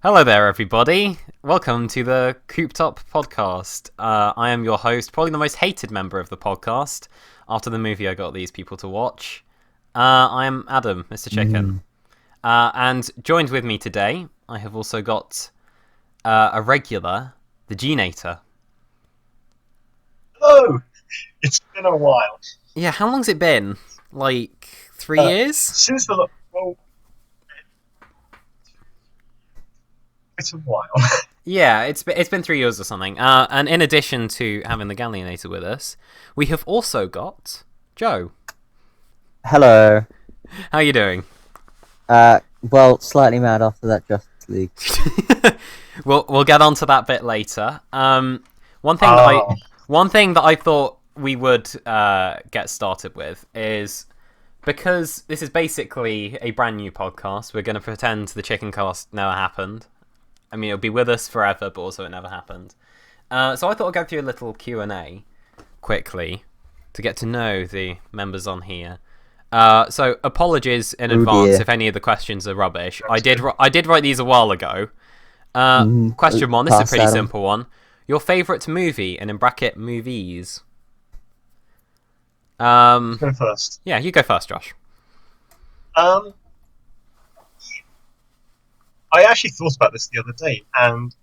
Hello there, everybody. Welcome to the Cooped Up Podcast. I am your host, probably the most hated member of the podcast after the movie I got these people to watch. I am Adam, Mr. Chicken. And joined with me today, I have also got a regular, the G-Nator. Hello! It's been a while. Yeah, how long's it been? Like 3 years? Since the... Well, it's a while. Yeah, it's been 3 years or something. And in addition to having the Galleonator with us, we have also got Joe. Hello. How are you doing? Well, slightly mad after that Justice League. We'll get onto that bit later. One thing that I thought we would get started with is, because this is basically a brand new podcast, we're going to pretend the Chicken Cast never happened. I mean, it'll be with us forever, but also it never happened. So I thought I'd go through a little Q&A quickly to get to know the members on here. So apologies in advance if any of the questions are rubbish. I did write these a while ago. Question one, this is a pretty simple one. Your favourite movie, and in bracket, movies. Go first. Yeah, you go first, Josh. I actually thought about this the other day, and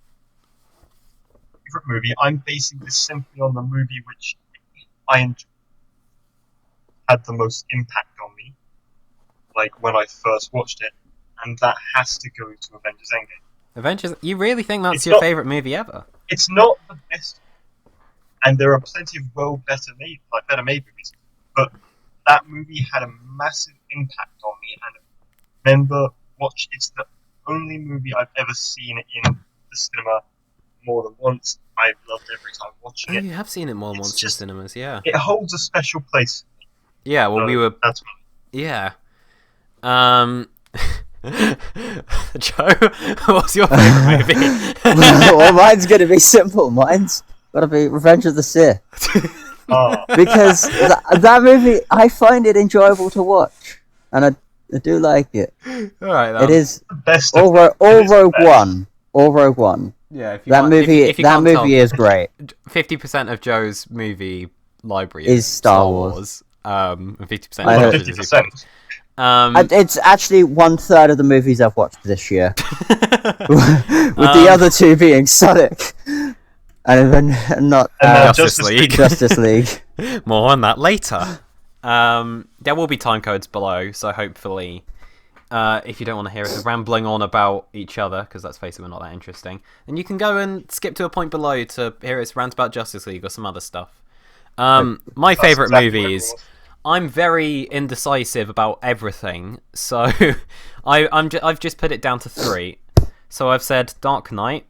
favorite movie, I'm basing this simply on the movie which I enjoyed, had the most impact on me, like when I first watched it, and that has to go to Avengers Endgame. Avengers? You really think that's your favourite movie ever? It's not the best, and there are plenty of better made movies, but that movie had a massive impact on me, and I remember it's the only movie I've ever seen in the cinema more than once. I've loved every time watching it. You have seen it more than once in cinemas, yeah. It holds a special place for me. Yeah, well, we were... That's me. Yeah. Joe, what's your favourite movie? Well, mine's going to be simple. Mine's got to be Revenge of the Sith. Because that movie, I find it enjoyable to watch. And I do like it. Alright, it is the best all Rogue One. All Rogue One. Yeah, that movie is great. 50% of Joe's movie library is Star Wars. And 50% is 50%. It's actually 1/3 of the movies I've watched this year. With the other two being Sonic and not Justice League. Justice League. More on that later. There will be time codes below, so hopefully, if you don't want to hear us rambling on about each other, because let's face it, we're not that interesting, then you can go and skip to a point below to hear us rant about Justice League or some other stuff. My favourite movies, I'm very indecisive about everything, so I've just put it down to 3. So I've said Dark Knight,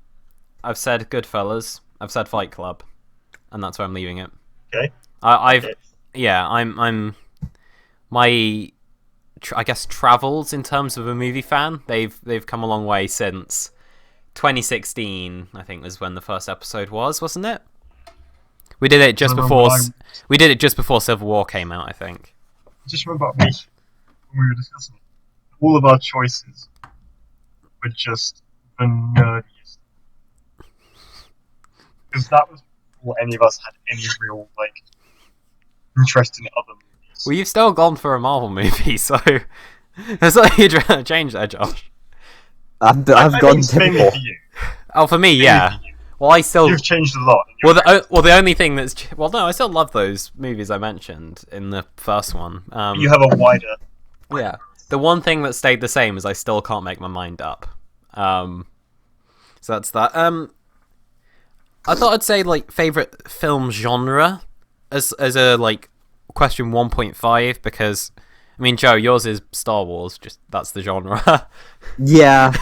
I've said Goodfellas, I've said Fight Club, and that's where I'm leaving it. Okay. I'm my I guess travels in terms of a movie fan. They've come a long way since 2016. I think was when the first episode was, wasn't it? We did it just before Civil War came out, I think. Just remember me when we were discussing it. All of our choices were just the nerdiest, because that was before any of us had any real interest in other movies. Well, you've still gone for a Marvel movie, so there's like you're trying to change there, Josh. I've gone typical. For you. Oh, for me, yeah. Well, you've changed a lot. The only thing that's no, I still love those movies I mentioned in the first one. You have a wider. Yeah. The one thing that stayed the same is I still can't make my mind up. So that's that. I thought I'd say favorite film genre as a question 1.5, because I mean, Joe, yours is Star Wars. Just that's the genre. Yeah.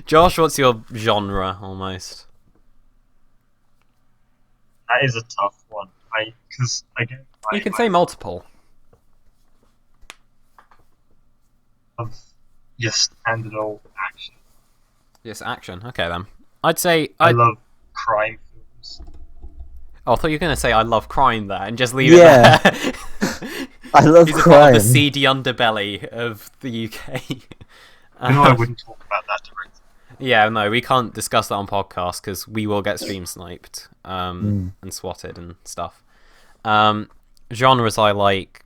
Josh, what's your genre almost? That is a tough one. You can say multiple. Your standard old action. Yes, action. Okay then. I'd say I love crime films. Oh, I thought you were going to say I love crime there and just leave it there. I love He's crime. a part of the seedy underbelly of the UK. I wouldn't talk about that directly. Yeah, no, we can't discuss that on podcast because we will get stream sniped and swatted and stuff. Genres I like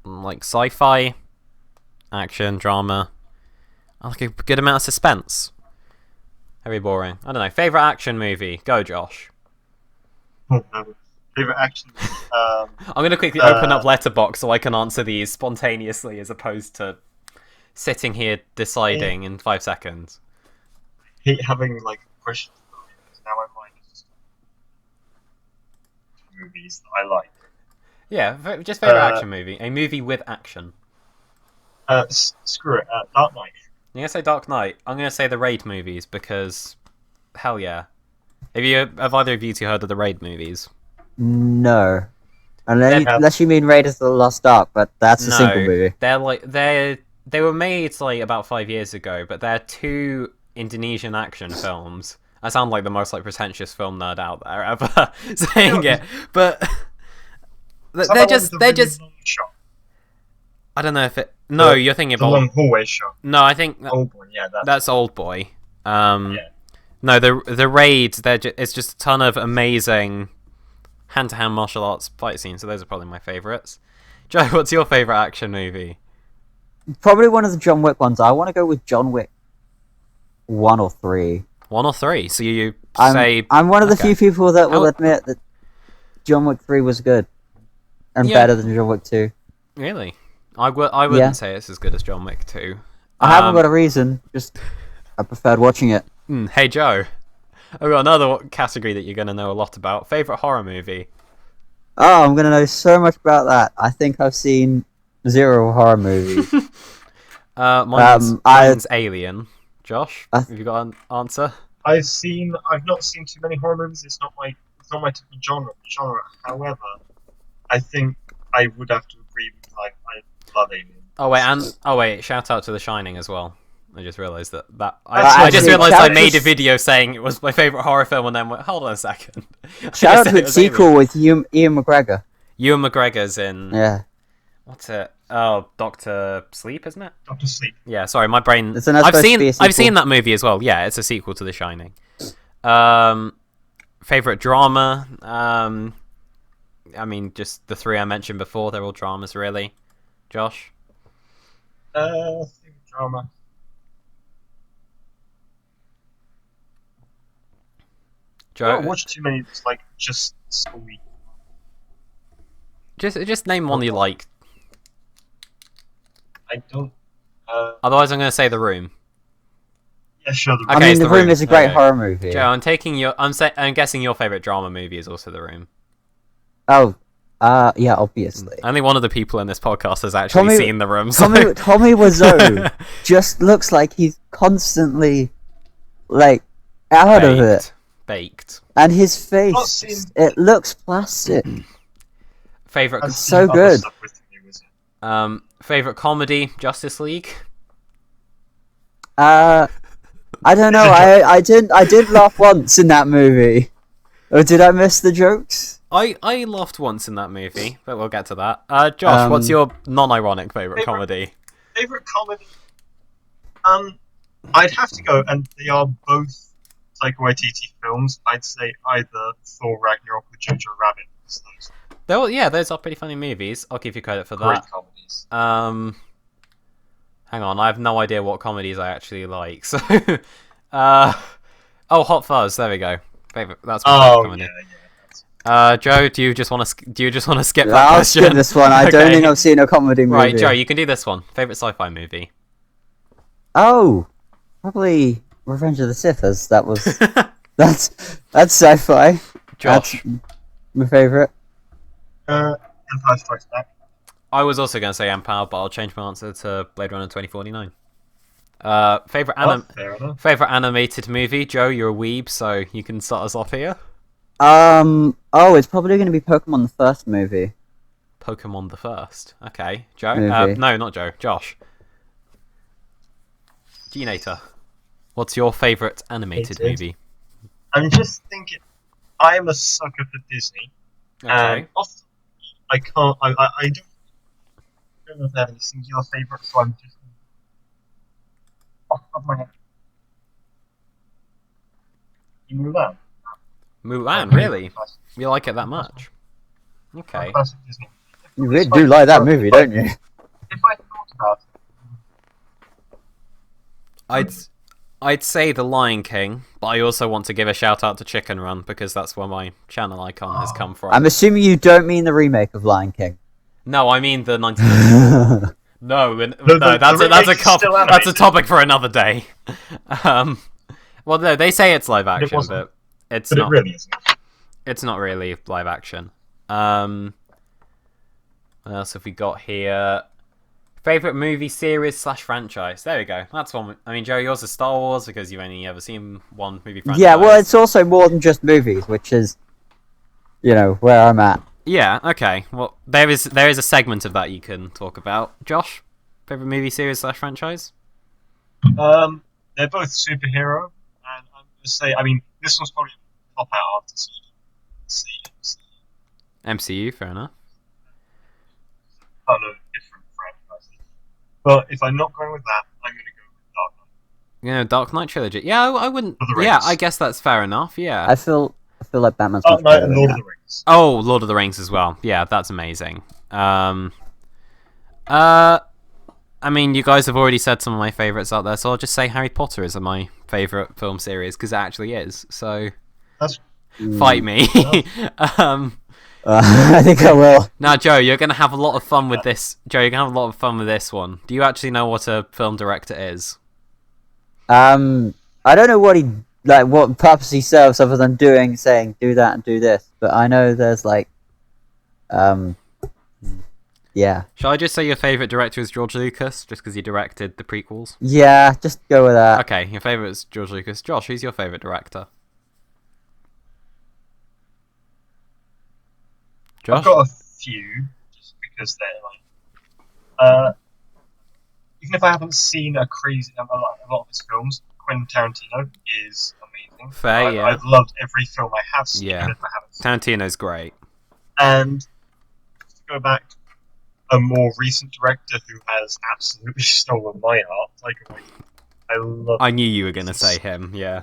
sci-fi, action, drama. I like a good amount of suspense. Very boring. I don't know. Favorite action movie? Go, Josh. Favorite action. I'm gonna quickly open up Letterboxd so I can answer these spontaneously, as opposed to sitting here deciding in 5 seconds. I hate having questions because now my mind is just movies that I like. Yeah, just favorite action movie. A movie with action. Screw it. Dark Knight. You're gonna say Dark Knight. I'm gonna say the Raid movies because, hell yeah. Have either of you two heard of the Raid movies? No. Unless you mean Raiders of the Lost Ark, but that's a single movie. They were made about 5 years ago, but they're 2 Indonesian action films. I sound like the most pretentious film nerd out there ever saying it, but they're just. I don't know if it. No, you're thinking about the long hallway shot. No, I think Old Boy. Yeah, that's Old Boy. Yeah. No, the Raids. It's just a ton of amazing hand-to-hand martial arts fight scenes. So those are probably my favourites. Joe, what's your favourite action movie? Probably one of the John Wick ones. I want to go with John Wick 1 or 3. 1 or 3? So you say... I'm one of the few people that will admit that John Wick 3 was good. And better than John Wick 2. Really? I wouldn't say it's as good as John Wick 2. I haven't got a reason. Just I preferred watching it. Hey, Joe. I've got another category that you're going to know a lot about. Favourite horror movie? Oh, I'm going to know so much about that. I think I've seen 0 horror movies. Mine's Alien. Josh, have you got an answer? I've not seen too many horror movies. It's not my typical genre. However, I think I would have to agree with I love Alien. Oh wait, shout out to The Shining as well. I just realised that I just realised I made a video saying it was my favourite horror film, and then went, hold on a second. Shout out to its sequel with Ian McGregor. Ewan McGregor's in. Yeah. What's it? Oh, Doctor Sleep, isn't it? Doctor Sleep. Yeah, sorry, my brain. I've seen that movie as well. Yeah, it's a sequel to The Shining. Favorite drama? I mean, just the 3 I mentioned before. They're all dramas, really. Josh. Favorite drama. Joe. I don't watch too many. It's just story. Just name one you like. I don't. Otherwise, I'm going to say The Room. Yeah, sure. Okay, I mean, The Room is a great horror movie. Joe, I'm guessing your favourite drama movie is also The Room. Oh, yeah, obviously. Only one of the people in this podcast has actually seen The Room. So. Tommy Wiseau just looks like he's constantly, out of it. Baked. And his face, it looks plastic. Favourite... It's so good. Favourite comedy, Justice League? I don't know, I did laugh once in that movie. Or did I miss the jokes? I laughed once in that movie, but we'll get to that. Josh, what's your non-ironic favourite comedy? Favourite comedy? I'd have to go, and they are both Taika Waititi films. I'd say either Thor Ragnarok or Jojo Rabbit. Those are pretty funny movies. I'll give you credit for that. Great comedies. Hang on, I have no idea what comedies I actually like. So, Hot Fuzz. There we go. That's my favorite comedy. Yeah. Joe, do you just want to skip that I'll question? skip this one. I don't think I've seen a comedy movie. Right, Joe, you can do this one. Favorite sci-fi movie? Oh, probably Revenge of the Sith. As that was that's sci-fi. Josh, that's my favorite. Empire Strikes Back. I was also going to say Empire, but I'll change my answer to Blade Runner 2049. Favorite animated movie? Joe, you're a weeb, so you can start us off here. It's probably going to be Pokemon the first movie. Pokemon the first. Okay, Joe. Movie. No, not Joe. Josh. G-Nator. What's your favorite animated movie? I'm just thinking. I am a sucker for Disney. Okay. And I can't. I don't know if I have any singular favorite, so I'm just off the top of my head. Mulan. Mulan, really? You like it that much? Okay. Classic Disney. You really do like that movie, don't you? If I thought about it, I'd say The Lion King, but I also want to give a shout out to Chicken Run because that's where my channel icon has come from. I'm assuming you don't mean the remake of Lion King. No, I mean the 1994. No, that's a topic for another day. Well, no, they say it's live action, but it's not. It really isn't. It's not really live action. What else have we got here? Favorite movie series / franchise. There we go. That's one. I mean, Joe, yours is Star Wars because you've only ever seen one movie franchise. Yeah, well, it's also more than just movies, which is, where I'm at. Yeah. Okay. Well, there is a segment of that you can talk about. Josh, favorite movie series / franchise. They're both superhero, and I'm gonna say, I mean, this one's probably a pop out after MCU, fair enough. Kind of different franchises. But if I'm not going with that, I'm going to go with Dark Knight. Dark Knight trilogy. Yeah, I wouldn't. Yeah, I guess that's fair enough. Yeah. I feel like Batman's Dark Knight and Lord of the Rings. Oh, Lord of the Rings as well. Yeah, that's amazing. I mean, you guys have already said some of my favourites out there, so I'll just say Harry Potter is my favourite film series because it actually is. So, fight me. I think I will. Now, Joe, you're going to have a lot of fun with this. Joe, you're going to have a lot of fun with this one. Do you actually know what a film director is? I don't know what purpose he serves other than saying, do that and do this. But I know there's yeah. Shall I just say your favourite director is George Lucas, just because he directed the prequels? Yeah, just go with that. Okay, your favourite is George Lucas. Josh, who's your favourite director? Josh? I've got a few, just because they're even if I haven't seen a lot of his films, Quentin Tarantino is amazing. Fair, yeah. I've loved every film I have seen, yeah. even if I haven't seen. Tarantino's great. And to go back, a more recent director who has absolutely stolen my heart, I knew you were going to say him, yeah.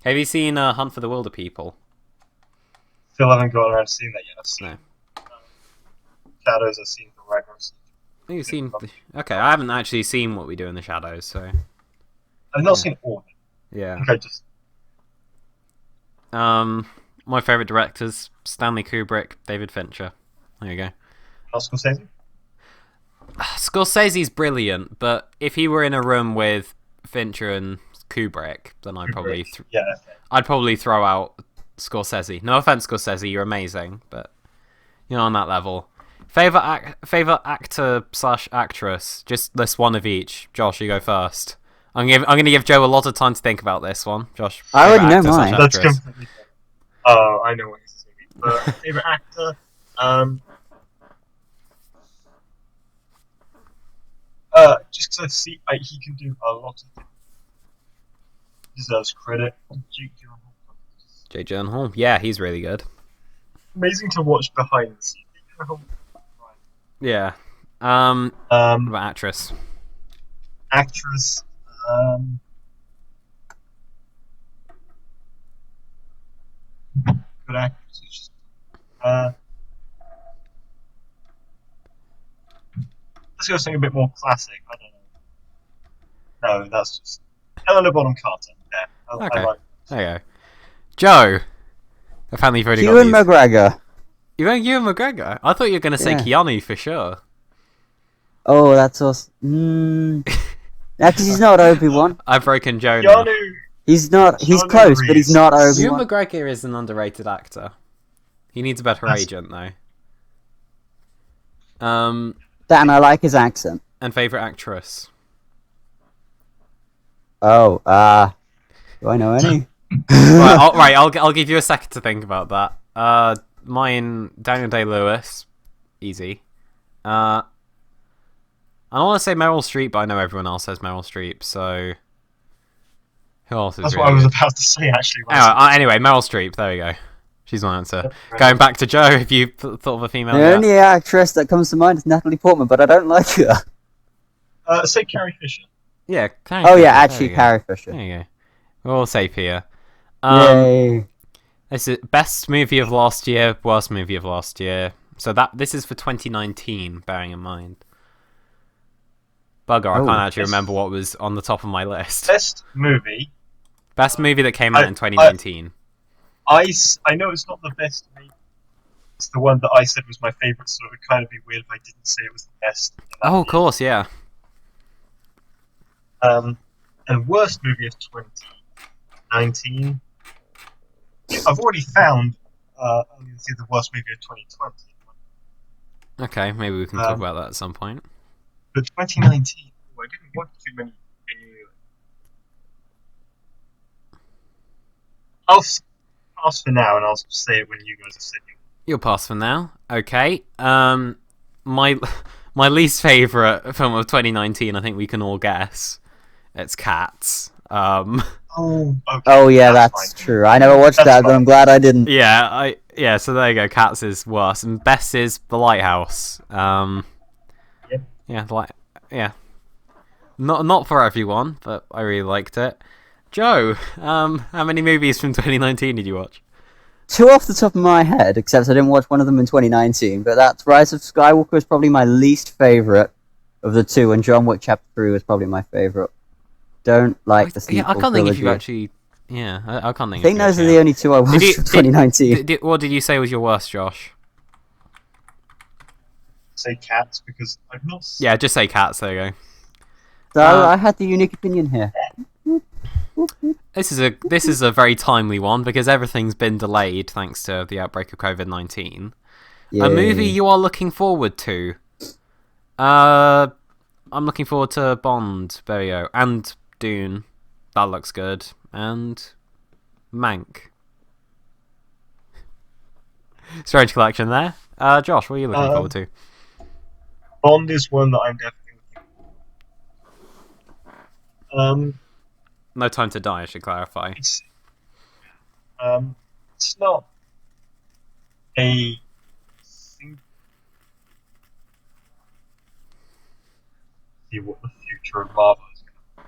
Have you seen Hunt for the Wilder People? Still haven't got around to seeing that yet. I've seen Shadows, I've seen the Ragnarok. You've seen... Okay, I haven't actually seen What We Do in the Shadows, so... I've not seen all of it. Yeah. Okay, just... My favourite directors, Stanley Kubrick, David Fincher. There you go. Not Scorsese? Scorsese's brilliant, but if he were in a room with Fincher and Kubrick, then I'd probably throw out Scorsese. No offense, Scorsese, you're amazing, but on that level. Favorite actor / actress. Just list one of each. Josh, you go first. I'm gonna give Joe a lot of time to think about this one. Josh, I already know mine. That's completely. Oh, I know what he's going to be. Favorite actor. Just because I see he can do a lot of things. Deserves credit. Jake Gyllenhaal. Yeah, he's really good. Amazing to watch behind the scenes. Yeah. What about actress? Actress. Good actress. Let's go something a bit more classic. I don't know. No, that's just Helena Bonham Carter. Yeah. Okay. There you go. Joe. Apparently you've already got Ewan McGregor. You went Ewan McGregor? I thought you were going to say Keanu for sure. Oh, that's awesome. Because he's not Obi-Wan. I've broken Joe now. He's not. He's close, but he's not Obi-Wan. Ewan McGregor is an underrated actor. He needs a better agent, though. Dan, I like his accent. And favourite actress? Oh, do I know any? Right, I'll give you a second to think about that. Mine, Daniel Day-Lewis. Easy. I don't want to say Meryl Streep, but I know everyone else says Meryl Streep, so... Who else is That's what I was about to say, actually. Anyway, Meryl Streep, there we go. She's my answer. Going back to Joe, if you thought of a female... The only actress that comes to mind is Natalie Portman, but I don't like her. Say Carrie Fisher. Yeah, Carrie Fisher. Carrie Fisher. There you go. We're all safe here. Yay! This is best movie of last year, worst movie of last year. So this is for 2019, bearing in mind. Bugger, I can't actually remember what was on the top of my list. Best movie. Best movie that came out in 2019. I know it's not the best movie. It's the one that I said was my favourite, so it would kind of be weird if I didn't say it was the best. Oh, of course, yeah. And worst movie of 2019. I've already found the worst movie of 2020. Okay, maybe we can talk about that at some point. But 2019, I didn't watch too many. I'll pass for now, and I'll say it when you guys have said it. You'll pass for now. Okay. My least favourite film of 2019, I think we can all guess. It's Cats. Oh, okay. Oh yeah, that's true. I never watched that, but I'm glad I didn't. Yeah. So there you go. Cats is worse, and best is The Lighthouse. Yeah. Not for everyone, but I really liked it. Joe, how many movies from 2019 did you watch? 2 off the top of my head, except I didn't watch one of them in 2019. But that's Rise of Skywalker is probably my least favorite of the 2, and John Wick Chapter 3 was probably my favorite. Don't like the sequel. Yeah, I can't think if you actually. Yeah, I can't think. I think those are the only 2 I watched from 2019. What did you say was your worst, Josh? Say Cats because I've not. Yeah, just say Cats. There you go. So I had the unique opinion here. This is a very timely one because everything's been delayed thanks to the outbreak of COVID-19. A movie you are looking forward to? I'm looking forward to Bond, there you go, and Dune. That looks good, and Mank. Strange collection there. Josh, what are you looking forward to? Bond is one that I'm definitely looking for. No Time to Die, I should clarify. It's not a single... See what the future of Marvel is going to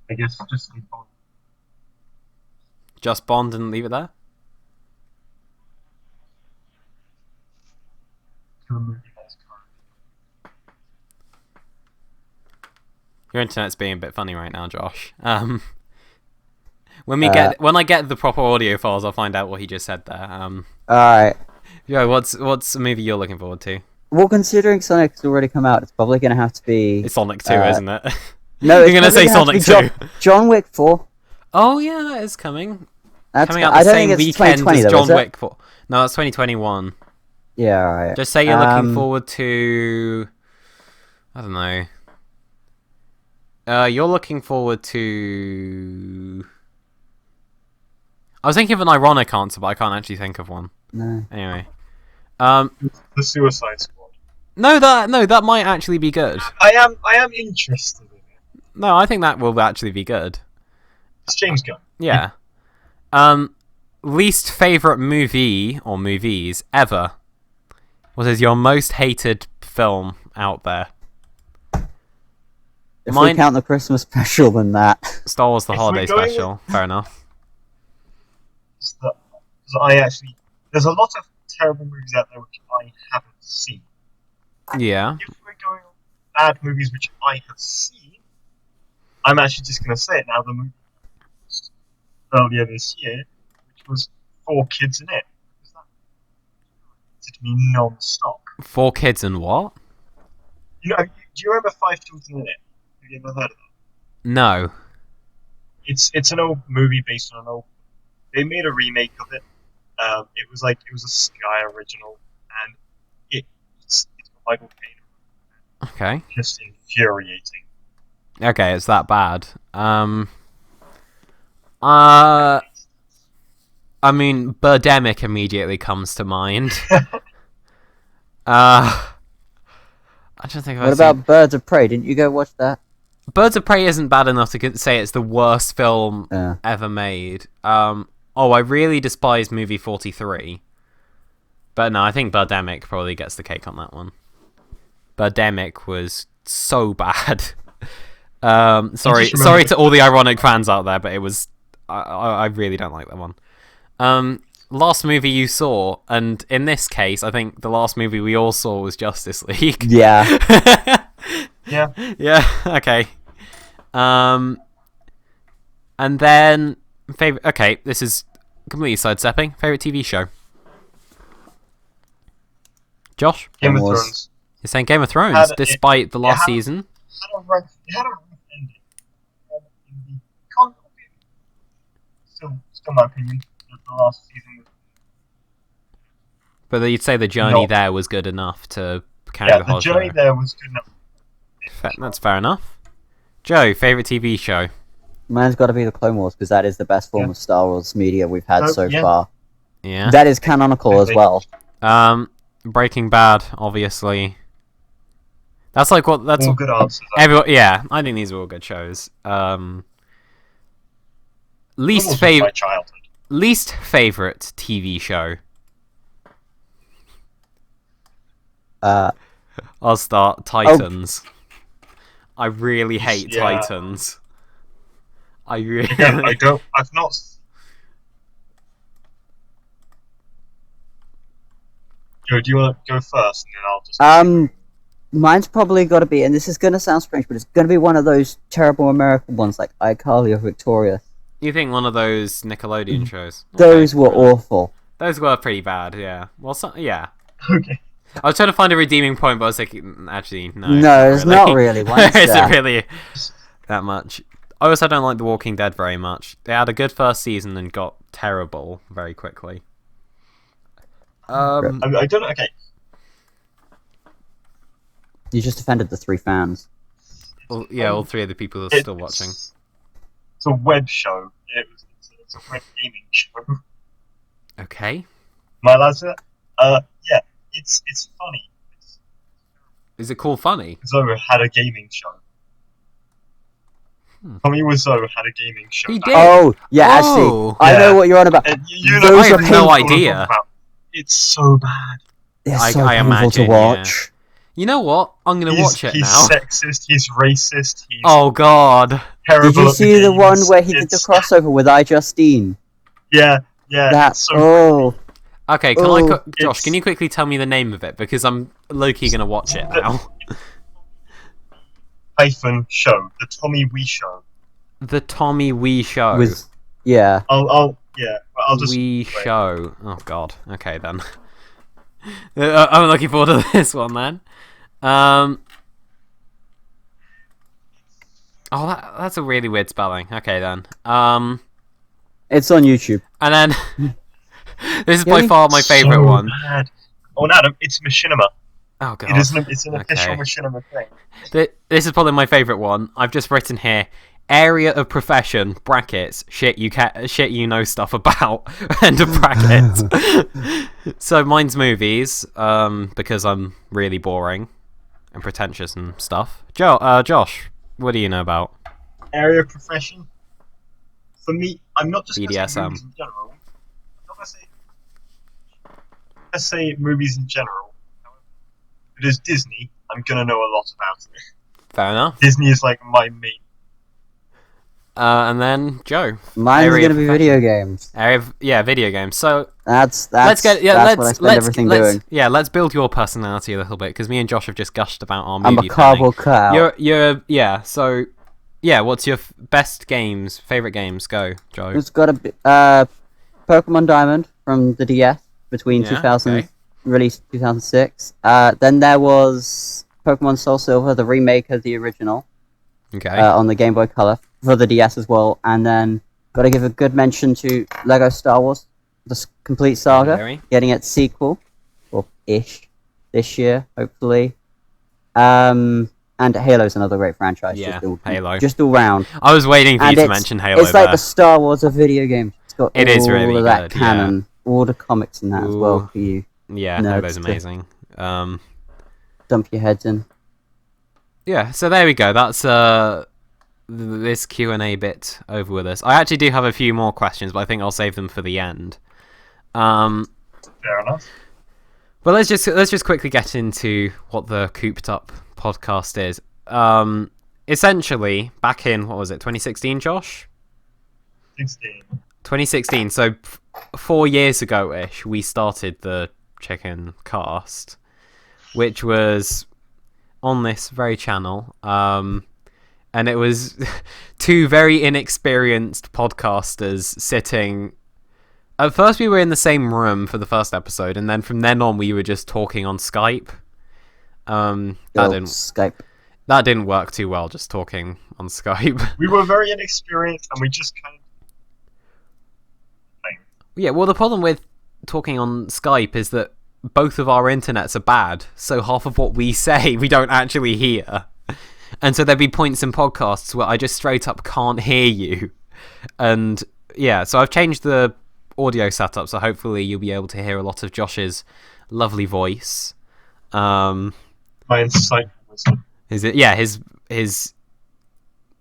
be. I guess just say Bond. Just Bond and leave it there? To the movie that's current. Your internet's being a bit funny right now, Josh. When I get the proper audio files, I'll find out what he just said there. Alright. Joe, what's a movie you're looking forward to? Well, considering Sonic's already come out, it's probably going to have to be... It's Sonic 2, isn't it? No, you're going to say Sonic 2. John Wick 4. Oh, yeah, that is coming. That's coming out the same weekend as John Wick 4. No, that's 2021. Yeah, alright. Just say you're looking forward to... I don't know. You're looking forward to... I was thinking of an ironic answer, but I can't actually think of one. No. Anyway. The Suicide Squad. No, that might actually be good. I am interested in it. No, I think that will actually be good. It's James Gunn. Yeah. Least favourite movie, or movies, ever. What is your most hated film out there? If we count the Christmas special, then that. Star Wars: The Holiday Special. Fair enough. There's a lot of terrible movies out there which I haven't seen. Yeah. If we're going on bad movies which I have seen, I'm actually just going to say it now. The movie earlier this year, which was 4 Kids in It. To me non-stop. 4 Kids in what? Do you remember 5 Children in It? Have you ever heard of that? No. It's an old movie based on an old. They made a remake of it. It was a Sky original, and it's Michael Caine. Okay. Just infuriating. Okay, it's that bad. I mean, Birdemic immediately comes to mind. I don't think. What about Birds of Prey? Didn't you go watch that? Birds of Prey isn't bad enough to say it's the worst film ever made. I really despise movie 43. But no, I think Birdemic probably gets the cake on that one. Birdemic was so bad. Sorry to all the ironic fans out there, but it was I really don't like that one. Last movie you saw, and in this case, I think the last movie we all saw was Justice League. Yeah. Yeah. Yeah. Okay. And then favorite. Okay, this is completely sidestepping. Favorite TV show. Josh, Game of Thrones. you're saying Game of Thrones, despite the last season. It had a rough ending. Can't- Still my opinion. The last season was But you'd say the journey there was good enough to carry the whole show. journey there was good enough. That's fair enough. Joe, favorite TV show. Mine's got to be the Clone Wars because that is the best form of Star Wars media we've had so far. Yeah. That is canonical as well. Breaking Bad, obviously. That's like what. That's all good answers. Everyone, yeah, I think these are all good shows. Least favorite TV show. I'll start. Titans. I really hate Titans. I really. I've not. Joe, do you want to go first, and then I'll just. Mine's probably got to be, and this is gonna sound strange, but it's gonna be one of those terrible American ones like iCarly or Victoria. You think one of those Nickelodeon shows? Those were awful. Those were pretty bad. Yeah. Well, yeah. Okay. I was trying to find a redeeming point, but I was thinking, actually, no. No, it's not really. Is it really that much? I also don't like The Walking Dead very much. They had a good first season and got terrible very quickly. I don't know. Okay. You just offended the 3 fans. Well, yeah, all 3 of the people are still watching. It's a web show. It's a web gaming show. Okay. Am I allowed to? Yeah. It's funny. Is it called Funny? Wiseau had a gaming show. Tommy Wiseau had a gaming show. He did. Oh, yeah. Actually, I know what you're on about. I have no idea. It's so bad. It's so painful to watch. Yeah. You know what? I'm gonna watch it now. He's sexist. He's racist. He's oh God! Terrible. Did you see the one where he did the crossover with iJustine? Yeah. That's so Okay, Josh, can you quickly tell me the name of it? Because I'm low-key going to watch it now. Show. The Tommy Wee Show. The Tommy Wee Show. Yeah. I'll just... Wee Show. Oh, God. Okay, then. I'm looking forward to this one, then. That's a really weird spelling. Okay, then. It's on YouTube. And then... This is by far my favourite one. Bad. Oh, Adam, it's Machinima. Oh god, it's an official Machinima thing. This is probably my favourite one. I've just written here: area of profession brackets shit you know stuff about end of brackets. So mine's movies, because I'm really boring and pretentious and stuff. Josh, what do you know about area of profession? For me, I'm not just BDSM. Movies in general. Let's say movies in general. If it is Disney, I'm gonna know a lot about it. Fair enough. Disney is like my main. And then Joe. Mine's gonna be video games. Video games. So that's what I spend everything doing. Yeah, let's build your personality a little bit because me and Josh have just gushed about our movie. I'm a cardboard cutout. So what's your best games? Favorite games? Go, Joe. It's gotta be Pokemon Diamond from the DS. Between released 2006. Then there was Pokemon Soul Silver, the remake of the original. Okay. On the Game Boy Color for the DS as well. And then got to give a good mention to Lego Star Wars, the complete saga, getting its sequel, or ish, this year hopefully. And Halo's another great franchise. Yeah, Halo. Just all round. I was waiting for you to mention Halo. It's like the Star Wars of video games. It's got all of that canon. Yeah. All the comics in that as well for you. Yeah, Halo's amazing. Dump your heads in. Yeah, so there we go. That's this Q&A bit over with us. I actually do have a few more questions, but I think I'll save them for the end. Fair enough. Well, let's just quickly get into what the Cooped Up podcast is. essentially, back in, what was it, 2016, Josh? 16. 2016, so 4 years ago-ish, we started the Chicken Cast, which was on this very channel, and it was two very inexperienced podcasters sitting... At first we were in the same room for the first episode, and then from then on we were just talking on Skype. Skype. That didn't work too well, just talking on Skype. We were very inexperienced, and we just kind of... Yeah, well, the problem with talking on Skype is that both of our internets are bad, so half of what we say we don't actually hear. And so there'd be points in podcasts where I just straight up can't hear you. And yeah, so I've changed the audio setup, so hopefully you'll be able to hear a lot of Josh's lovely voice. My insightful wisdom. Is it? Yeah, his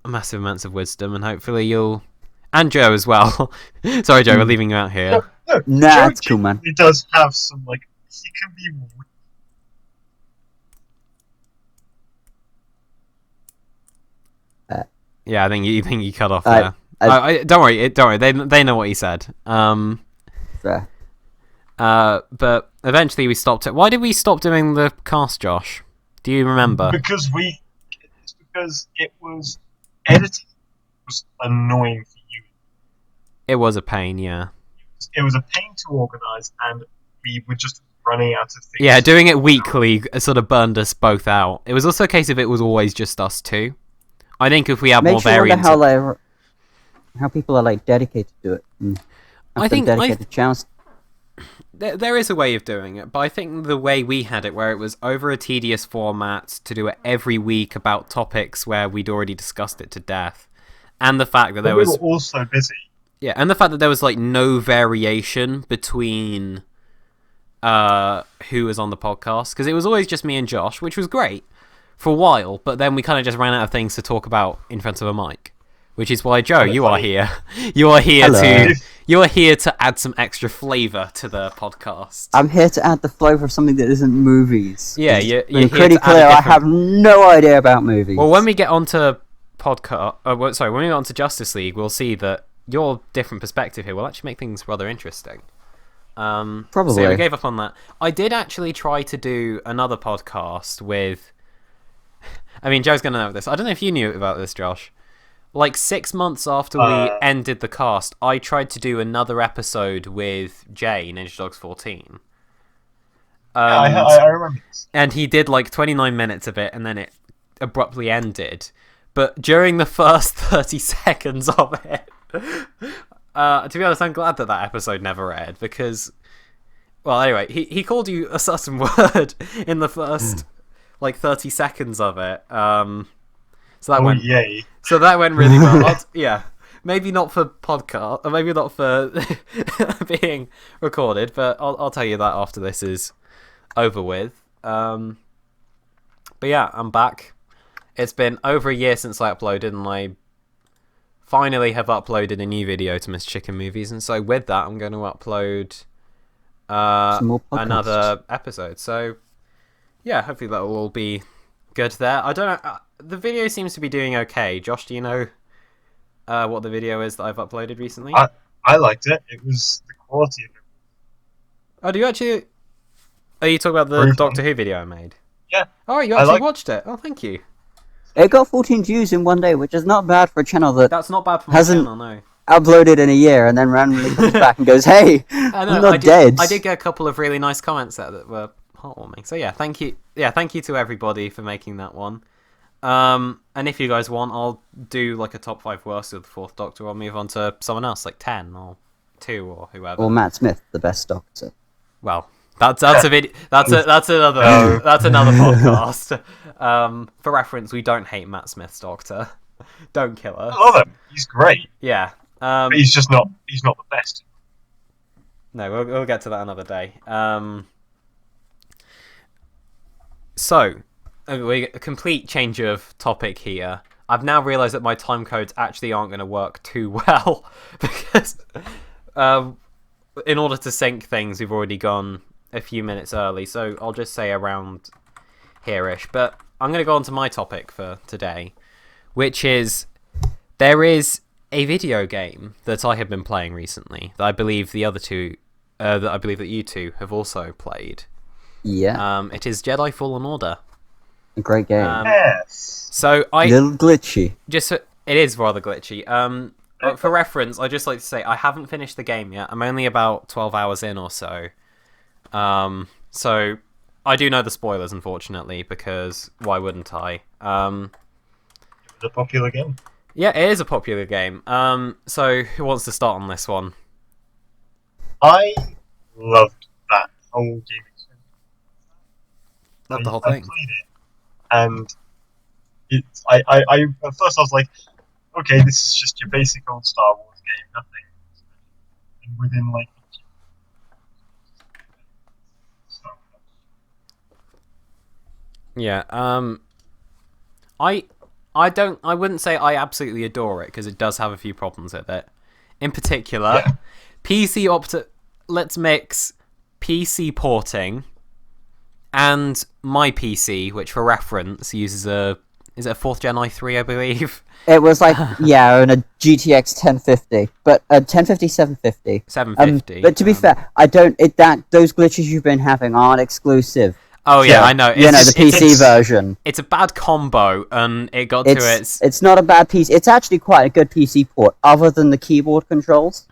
massive amounts of wisdom, and hopefully you'll... And Joe as well. Sorry, Joe, we're leaving you out here. Nah, it's cool, man. He does have some, like... He can be... Yeah, I think you cut off there. Don't worry. They know what he said. Fair. But eventually we stopped it. Why did we stop doing the cast, Josh? Do you remember? Because it was... Editing was annoying for you. It was a pain, yeah. It was a pain to organise, and we were just running out of things. Yeah, doing it weekly sort of burned us both out. It was also a case of it was always just us two. I think if we had more variants... how people are like dedicated to it. I think dedicated channels. There is a way of doing it, but I think the way we had it, where it was over a tedious format to do it every week about topics where we'd already discussed it to death, and the fact that there was... We were also busy. Yeah, and the fact that there was like no variation between who was on the podcast, because it was always just me and Josh, which was great for a while, but then we kind of just ran out of things to talk about in front of a mic, which is why, Joe, you are here. You are here to add some extra flavour to the podcast. I'm here to add the flavour of something that isn't movies. Yeah, you're pretty clear. I have no idea about movies. Well, when we get onto when we get onto Justice League, we'll see that your different perspective here will actually make things rather interesting. Probably. So we gave up on that. I did actually try to do another podcast with... I mean, Joe's going to know this. I don't know if you knew about this, Josh. Like 6 months after we ended the cast, I tried to do another episode with Jay, Ninja Dogs 14. I remember this. And he did like 29 minutes of it, and then it abruptly ended. But during the first 30 seconds of it... to be honest, I'm glad that episode never aired, because... Well, anyway, he called you a certain word in the first, 30 seconds of it. Yay. So that went really well. Yeah, maybe not for podcast, or maybe not for being recorded, but I'll tell you that after this is over with. But yeah, I'm back. It's been over a year since I uploaded, and I finally have uploaded a new video to Miss Chicken Movies, and so with that, I'm going to upload another episode. So yeah, hopefully that will all be good there. I don't know. The video seems to be doing okay. Josh, do you know what the video is that I've uploaded recently? I liked it. It was the quality of it. Oh, do you actually... Are you talking about the Doctor Who video I made? Yeah. Oh, you actually watched it. Oh, thank you. It got 14 views in one day, which is not bad for a channel That's not bad for my channel, no. Uploaded in a year and then randomly comes back and goes, "Hey, I'm not dead." I did get a couple of really nice comments there that were heartwarming. So yeah, thank you. Yeah, thank you to everybody for making that one. And if you guys want, I'll do like a top 5 worst of the Fourth Doctor. I'll move on to someone else, like 10 or 2 or whoever. Or Matt Smith, the best Doctor. Well, that's a video. That's another podcast. For reference, we don't hate Matt Smith's Doctor. Don't kill us. I love him. He's great. Yeah. But he's just not. He's not the best. No, we'll get to that another day. So, a complete change of topic here. I've now realised that my time codes actually aren't going to work too well because in order to sync things, we've already gone a few minutes early. So I'll just say around here-ish. But I'm going to go on to my topic for today, which is there is a video game that I have been playing recently that I believe the other two, that I believe that you two have also played. Yeah. It is Jedi Fallen Order. A great game. Yes. So A little glitchy. It is rather glitchy. For reference, I'd just like to say I haven't finished the game yet. I'm only about 12 hours in or so. So I do know the spoilers, unfortunately, because why wouldn't I? It was a popular game. Yeah, it is a popular game. So who wants to start on this one? I loved that whole game experience. Loved the whole I thing. played it, and at first I was like, okay, this is just your basic old Star Wars game, nothing special. And within like Yeah. I wouldn't say I absolutely adore it because it does have a few problems with it. In particular, let's mix PC porting and my PC, which for reference uses a 4th Gen i3, I believe. It was like, yeah, and a GTX 1050, but a 1050 750. 750. But to be fair, those glitches you've been having aren't exclusive. Oh yeah, I know. The PC version. It's a bad combo, and it got to its. It's not a bad PC. It's actually quite a good PC port, other than the keyboard controls.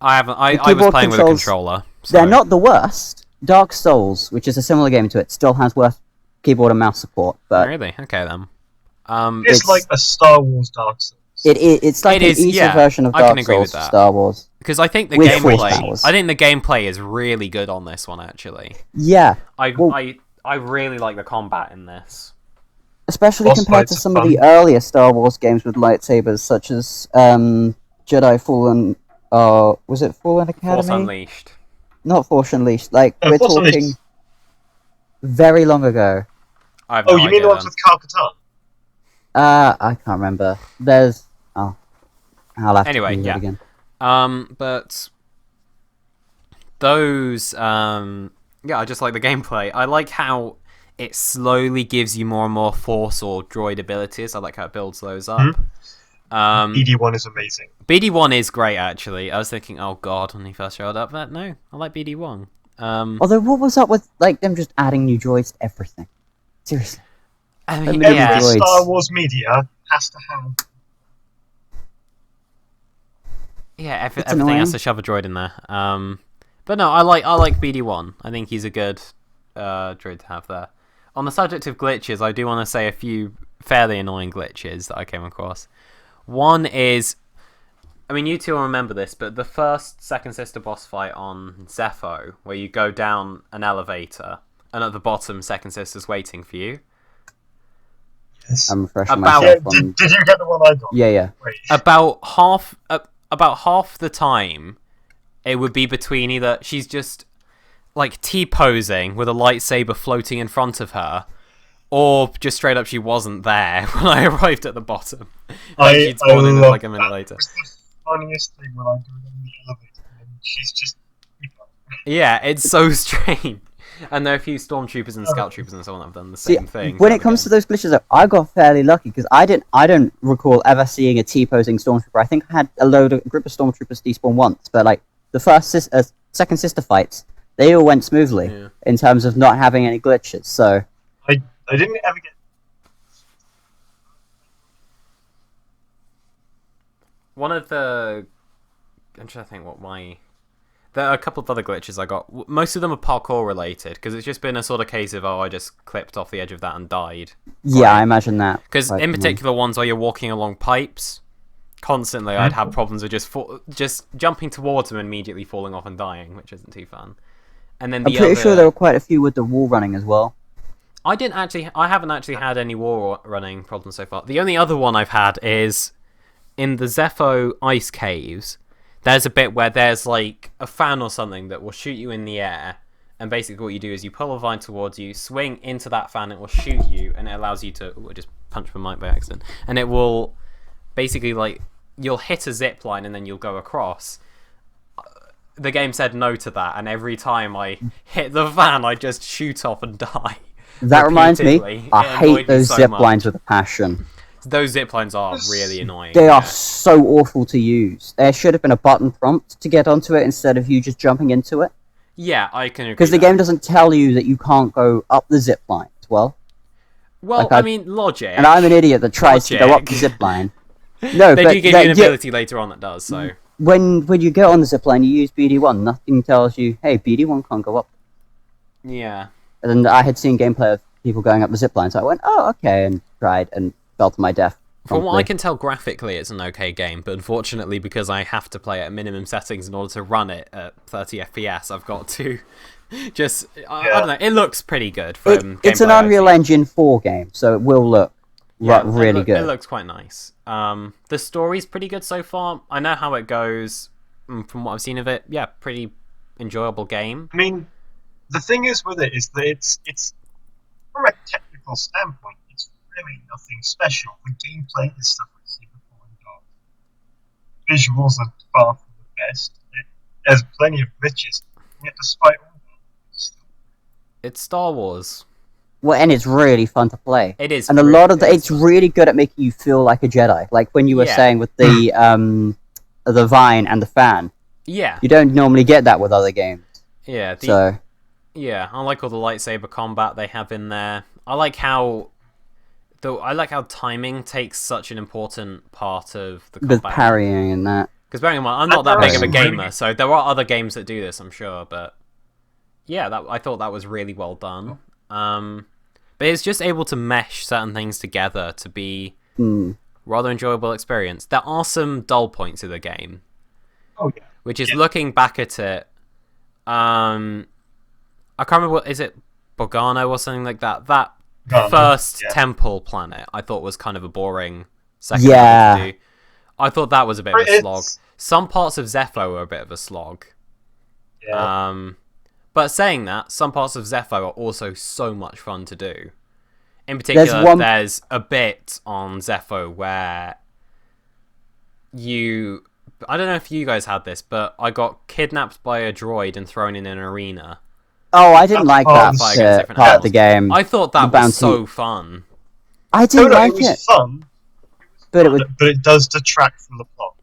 I was playing with a controller. So. They're not the worst. Dark Souls, which is a similar game to it, still has worse keyboard and mouse support. But really, okay then. it's like a Star Wars Dark Souls. It's like an easier version of Dark Souls for Star Wars. Because I think the gameplay is really good on this one, actually. Yeah. I really like the combat in this. Especially compared to some of the earlier Star Wars games with lightsabers, such as Jedi Fallen... was it Fallen Academy? Force Unleashed. Not Force Unleashed. Like, we're talking very long ago. I have no you mean the ones with Kyle-Katarn? I can't remember. There's... Oh. I'll have to do that again. But those, I just like the gameplay. I like how it slowly gives you more and more force or droid abilities. I like how it builds those up. BD1 is amazing. BD1 is great, actually. I was thinking, oh god, when he first showed up, but no, I like BD1. Although, what was up with like them just adding new droids to everything? Seriously. I mean, every Star Wars media has to have. Yeah, everything has to shove a droid in there. But no, I like BD1. I think he's a good droid to have there. On the subject of glitches, I do want to say a few fairly annoying glitches that I came across. One is, I mean, you two will remember this, but the first Second Sister boss fight on Zepho, where you go down an elevator, and at the bottom, Second Sister's waiting for you. Yes. I'm refreshing myself on... Did you get the one I got? Yeah. Wait. About half the time, it would be between either she's just like T-posing with a lightsaber floating in front of her, or just straight up she wasn't there when I arrived at the bottom. She'd spawn in like a minute later. It's the funniest thing when I go down the elevator and she's just... Yeah, it's so strange. And there are a few stormtroopers and scout troopers and so on that have done the same thing. When it comes to those glitches, though, I got fairly lucky because I don't recall ever seeing a T-posing stormtrooper. I think I had a group of stormtroopers despawn once, but like the second sister fights, they all went smoothly in terms of not having any glitches. So I didn't ever get. One of the, I'm trying to think what my. There are a couple of other glitches I got. Most of them are parkour related, because it's just been a sort of case of, I just clipped off the edge of that and died. Yeah, I imagine that. Because in particular ones where you're walking along pipes, constantly I'd have problems with just jumping towards them and immediately falling off and dying, which isn't too fun. And then I'm pretty sure there were quite a few with the wall running as well. I haven't actually had any wall running problems so far. The only other one I've had is in the Zepho ice caves. There's a bit where there's like a fan or something that will shoot you in the air, and basically what you do is you pull a vine towards you, swing into that fan, it will shoot you, and it allows you to... Ooh, I just punched my mic by accident. And it will basically, like, you'll hit a zip line and then you'll go across. The game said no to that, and every time I hit the fan, I just shoot off and die. That reminds me, I hate those zip lines with a passion. Those zip lines are really annoying. They are so awful to use. There should have been a button prompt to get onto it instead of you just jumping into it. Yeah, I can agree. Because the game doesn't tell you that you can't go up the zip line as well. Well, I mean, logic. And I'm an idiot that tries to go up the zip line. No, they but do give you an ability later on that does, so... When you get on the zip line, you use BD1. Nothing tells you, hey, BD1 can't go up. Yeah. And I had seen gameplay of people going up the zip line, so I went, oh, okay, and tried, and fell to my death. From what I can tell, graphically, it's an okay game, but unfortunately, because I have to play at minimum settings in order to run it at 30 FPS, I've got to just... I don't know, it looks pretty good from It's an Unreal Engine 4 game, so it will look really good. It looks quite nice. The story's pretty good so far. I know how it goes from what I've seen of it. Yeah, pretty enjoyable game. I mean, the thing is with it is that it's from a technical standpoint, it's really nothing special. The gameplay is stuff we've seen before in Dark. Visuals are far from the best. There's plenty of glitches, yet despite all that, it's Star Wars. Well, and it's really fun to play. It is, and a lot of it's really good at making you feel like a Jedi. Like when you were saying with the vine and the fan. Yeah. You don't normally get that with other games. Yeah. Yeah, I like all the lightsaber combat they have in there. I like how timing takes such an important part of the combat. With parrying and that. Because bearing in mind, I'm not that big of a gamer, so there are other games that do this, I'm sure, but yeah, I thought that was really well done. But it's just able to mesh certain things together to be rather enjoyable experience. There are some dull points of the game. Oh yeah. Which is looking back at it. I can't remember is it Bogano or something like that. That first temple planet I thought was kind of a boring second to do. I thought that was a bit of a slog. Some parts of Zepho were a bit of a slog. Yeah. But saying that, some parts of Zepho are also so much fun to do. In particular, there's a bit on Zepho where I don't know if you guys had this, but I got kidnapped by a droid and thrown in an arena. Oh, I didn't like that part of the game. I thought that was so fun. I didn't like it. It was fun, but it does detract from the plot.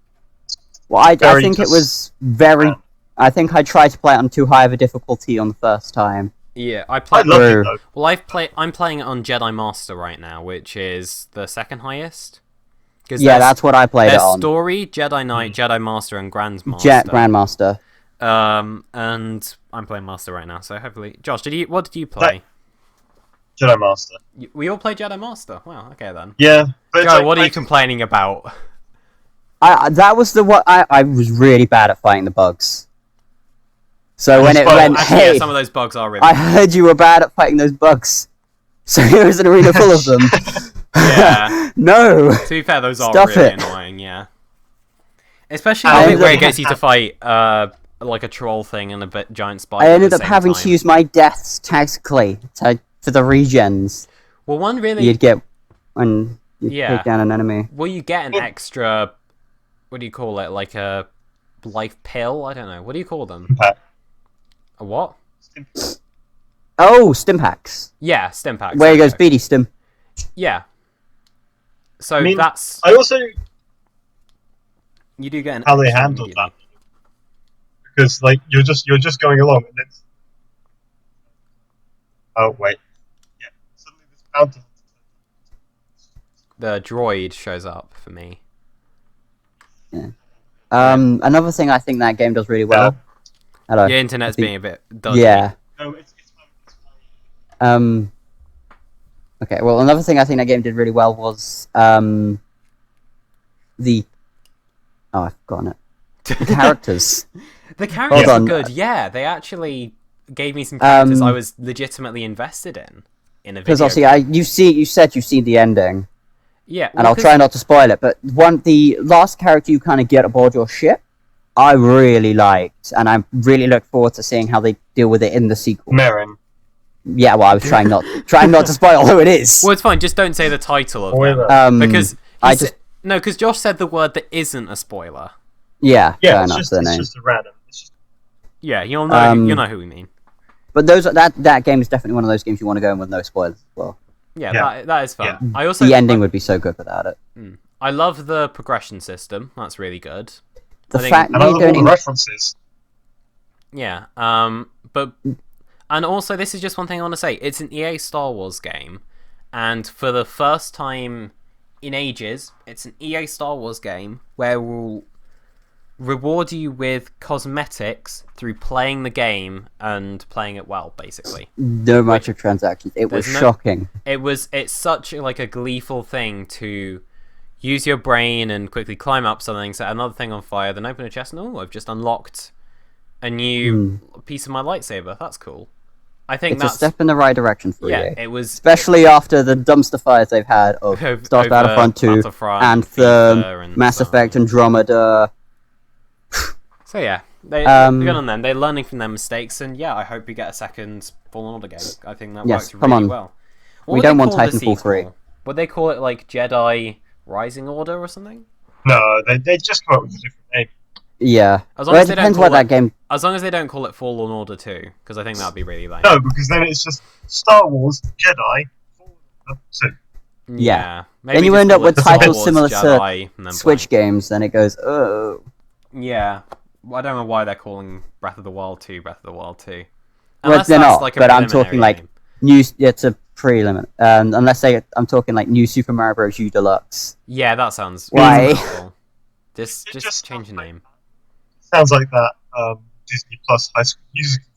Well, I think it was very... I think I tried to play it on too high of a difficulty on the first time. Yeah, I love it though. Well, I'm playing it on Jedi Master right now, which is the second highest. Yeah, that's what I played it on. Story, Jedi Knight, Jedi Master, and Grandmaster. Grandmaster. And I'm playing Master right now, so hopefully... Josh, what did you play? Jedi Master. We all played Jedi Master? Wow, okay then. Yeah. Joe, what are you complaining about? That was the one... I was really bad at fighting the bugs. So when it went, hey, yeah, some of those bugs are really I heard you were bad at fighting those bugs. So here was an arena full of them. Yeah. No. To be fair, those are really annoying, yeah. Especially the bit where it gets you to fight like a troll thing and a giant spider. I ended up having to use my deaths tactically for the regens. Well, one really... You'd get when you take down an enemy. Well, you get an extra... What do you call it? Like a life pill? I don't know. What do you call them? A what? Oh, stim packs. Yeah, stim packs. Where he goes, BD stim. Yeah. So that's... I also... You do get an... How they handled that. Because, like, you're just going along and then... Oh, wait. Yeah. Suddenly this mountain... The droid shows up for me. Yeah. Another thing I think that game does really well... Hello. Your internet's being a bit dodgy. Yeah. No, it's fine. Okay, well, another thing I think that game did really well was the... Oh, I've forgotten it. The characters. The characters are good, yeah. They actually gave me some characters I was legitimately invested in a video. Because obviously, you said you've seen the ending. Yeah. And I'll try not to spoil it, but the last character you kind of get aboard your ship, I really liked, and I really look forward to seeing how they deal with it in the sequel. Merrin. Yeah, well, I was trying not to spoil who it is. Well, it's fine. Just don't say the title of them. Because because Josh said the word that isn't a spoiler. Yeah, it's just a random. Yeah, you'll know who we mean. But that game is definitely one of those games you want to go in with no spoilers as well. Yeah, that is fun. Yeah. I also The ending would be so good without it. I love the progression system. That's really good. The I think- fact And I you love don't all the even... references. Yeah. But and also this is just one thing I want to say. It's an EA Star Wars game, and for the first time in ages, it's an EA Star Wars game where we'll reward you with cosmetics through playing the game and playing it well, basically. No microtransactions. It was shocking. It's such like a gleeful thing to use your brain and quickly climb up something, set another thing on fire, then open a chest and I've just unlocked a new piece of my lightsaber. That's cool. I think It's that's a step in the right direction for yeah, EA. it was Especially after the dumpster fires they've had of Star over Battlefront 2, Battlefront, Anthem, FIFA, and Mass so on. Effect, Andromeda. So yeah, they're good on them. They're learning from their mistakes, and yeah, I hope we get a second Fallen Order game. I think that Yes, worked come really on. well. What We would don't they want call the Titanfall 3. sequel? Would they call it like Jedi Rising Order or something? No, they just come up with a different name. Yeah. As long Well, as it they don't depends call what that it- game... As long as they don't call it Fallen Order 2, because I think that'd be really lame. No, because then it's just Star Wars, Jedi, Fallen Order 2. Yeah. Maybe Then you just end up call with it Star titles Wars similar to Jedi, and then Switch games, then it goes, oh... Yeah. I don't know why they're calling Breath of the Wild 2 Breath of the Wild 2. Well, Unless they're that's not, like a but I'm preliminary talking like game. new... It's a pre-limit. I'm talking like New Super Mario Bros. U Deluxe. Yeah, that sounds Why? really cool. Just It just change the sounds like name. Sounds like that Disney Plus High School Musical.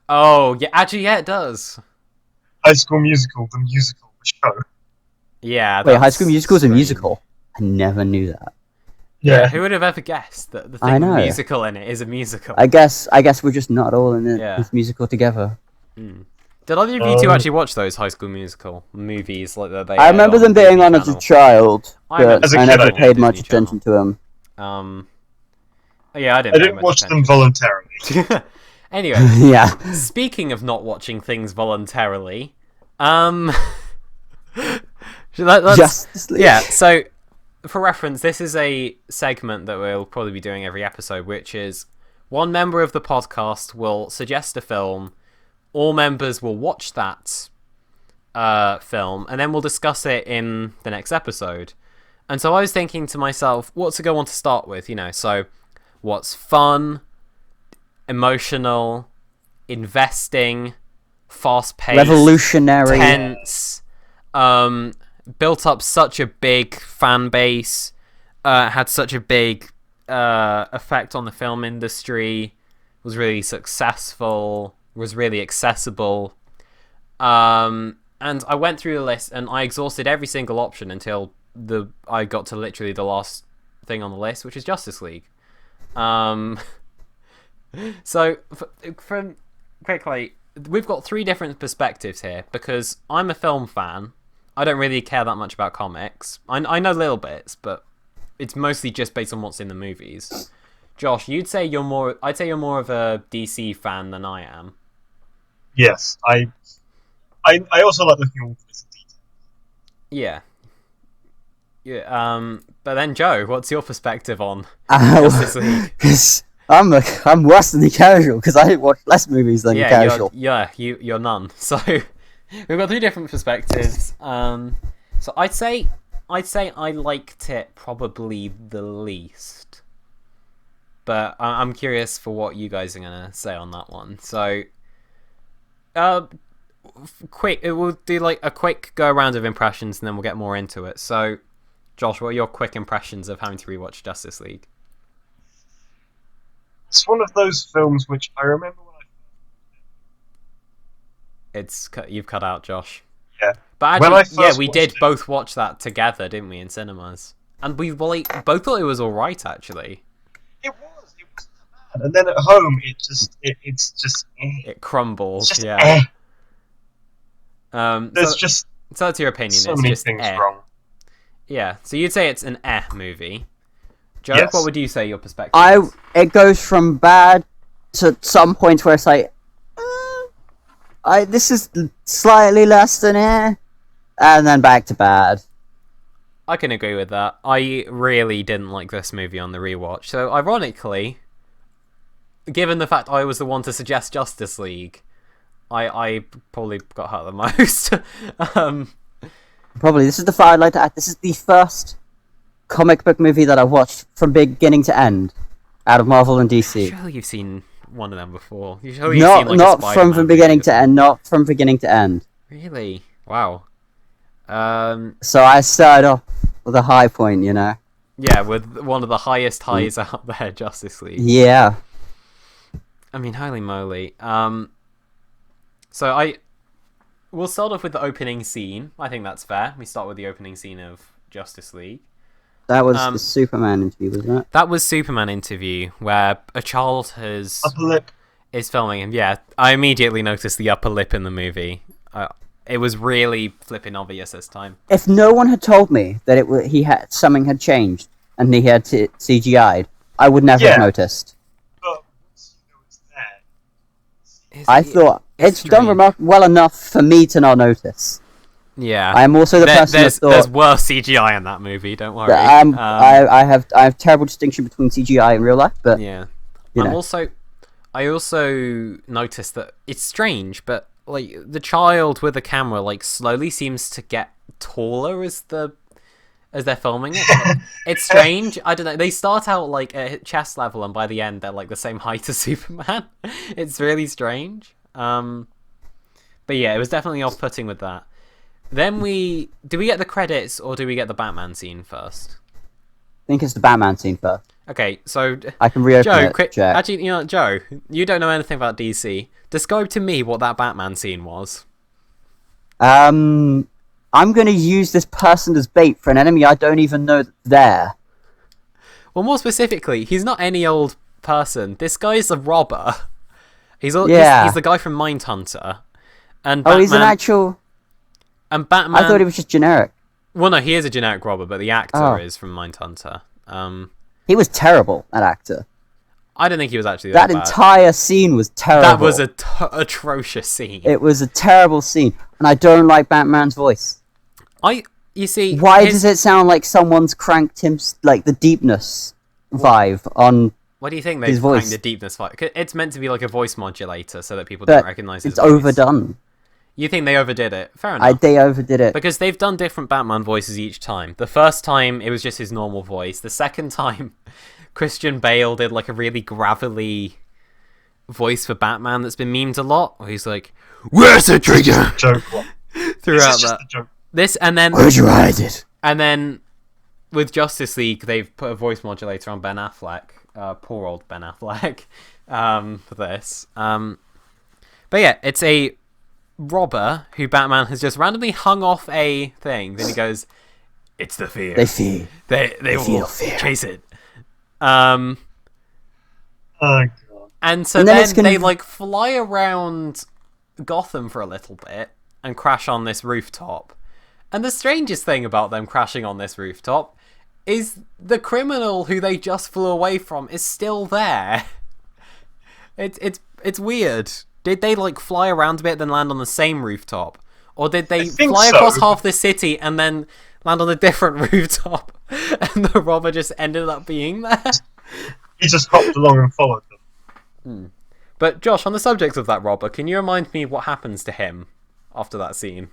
Oh, yeah, actually, yeah, it does. High School Musical, the musical, the show. Yeah. Wait, High that's School Musical is a strange. musical? I never knew that. Yeah, who would have ever guessed that the I thing with know. musical in it is a musical? I guess we're just not all in it. Yeah. This musical together. Did either of you two actually watch those High School Musical movies like that? I remember them being on as a Channel? child, I remember but As a I kid, never I did. paid much Disney attention to them. Yeah, I didn't. I pay didn't much watch them attention. voluntarily. Anyway, Yeah. speaking of not watching things voluntarily, let's, Justice League. yeah. So, for reference, this is a segment that we'll probably be doing every episode, which is one member of the podcast will suggest a film, all members will watch that film, and then we'll discuss it in the next episode. And so I was thinking to myself, what's a good one to start with? So what's fun, emotional, investing, fast-paced, Revolutionary. tense, built up such a big fan base, had such a big effect on the film industry, was really successful, was really accessible. And I went through the list and I exhausted every single option until I got to literally the last thing on the list, which is Justice League. So, from quickly, we've got three different perspectives here because I'm a film fan. I don't really care that much about comics. I know little bits, but it's mostly just based on what's in the movies. Josh, I'd say you're more of a DC fan than I am. Yes, I also like looking at all the little details. Yeah. Yeah. But then Joe, what's your perspective on Justice League? Because I'm worse than the casual because I watch less movies than the casual. You're none. So we've got three different perspectives. So I'd say I liked it probably the least, but I'm curious for what you guys are gonna say on that one. So, quick, we'll do like a quick go around of impressions, and then we'll get more into it. So, Josh, what are your quick impressions of having to rewatch Justice League? It's one of those films which I remember when You've cut out, Josh. Yeah. But When I actually, first we watched did it- both watch that together, didn't we, in cinemas? And we both thought it was alright, actually. it wasn't that bad. And then at home, it's just It crumbles, It's just yeah. There's So just that's your opinion. so It's many just things eh. wrong. Yeah, so you'd say it's an movie. Joe, Yes. what would you say your perspective is? It goes from bad to some points where it's like, this is slightly less than and then back to bad. I can agree with that. I really didn't like this movie on the rewatch. So, ironically, given the fact I was the one to suggest Justice League, I probably got hurt the most. probably this is the part I'd like to add. This is the first comic book movie that I watched from beginning to end, out of Marvel and DC. Surely you've seen one of them before. Surely you've seen, like, not a Spider-Man from beginning movie to end. Not from beginning to end. Really? Wow. So I started off with a high point, you know. Yeah, with one of the highest highs out there, Justice League. Yeah. I mean, holy moly. We'll start off with the opening scene. I think that's fair. We start with the opening scene of Justice League. That was the Superman interview, wasn't it? That was Superman interview, where a child is filming him. Yeah, I immediately noticed the upper lip in the movie. It was really flipping obvious this time. If no one had told me that something had changed and he had CGI'd, I would never have noticed. But once you know it's there, I thought it's done well enough for me to not notice. Yeah, I am also the person that thought there's worse CGI in that movie. Don't worry. I have terrible distinction between CGI and real life, but yeah, you know. I also noticed that it's strange, but like the child with the camera like slowly seems to get taller as they're filming it. It's strange. I don't know. They start out like at chest level, and by the end they're like the same height as Superman. It's really strange. But yeah, it was definitely off-putting with that. Then do we get the credits or do we get the Batman scene first? I think it's the Batman scene first. Okay, so I can reopen Joe, it. quick. Check. Actually, you know, Joe, you don't know anything about DC. Describe to me what that Batman scene was. I'm going to use this person as bait for an enemy I don't even know that's there. Well, more specifically, he's not any old person. This guy's a robber. He's the guy from Mindhunter. And Batman, he's an actual... And Batman... I thought he was just generic. Well, no, he is a generic robber, but the actor is from Mindhunter. He was terrible, that actor. I don't think he was actually that bad. entire scene was terrible. That was a atrocious scene. It was a terrible scene, and I don't like Batman's voice. You see... Why does it sound like someone's cranked him, like, the deepness vibe on What do you think his they've voice? cranked the deepness vibe? It's meant to be like a voice modulator so that people don't recognise his it's voice. overdone. You think they overdid it? Fair enough. They overdid it. Because they've done different Batman voices each time. The first time, it was just his normal voice. The second time, Christian Bale did like a really gravelly voice for Batman that's been memed a lot. Where he's like, "Where's the trigger?" Joke. Throughout that. This and then. Where'd you hide it? And then, with Justice League, they've put a voice modulator on Ben Affleck. Poor old Ben Affleck. For this. But yeah, it's a robber who Batman has just randomly hung off a thing. Then he goes, "It's the fear. They fear. They will feel fear. Chase it." Oh god. And so And then then they like fly around Gotham for a little bit and crash on this rooftop. And the strangest thing about them crashing on this rooftop is the criminal who they just flew away from is still there. It's weird. Did they like fly around a bit then land on the same rooftop? Or did they fly across half the city and then land on a different rooftop and the robber just ended up being there? He just hopped along and followed them. But Josh, on the subject of that robber, can you remind me what happens to him after that scene?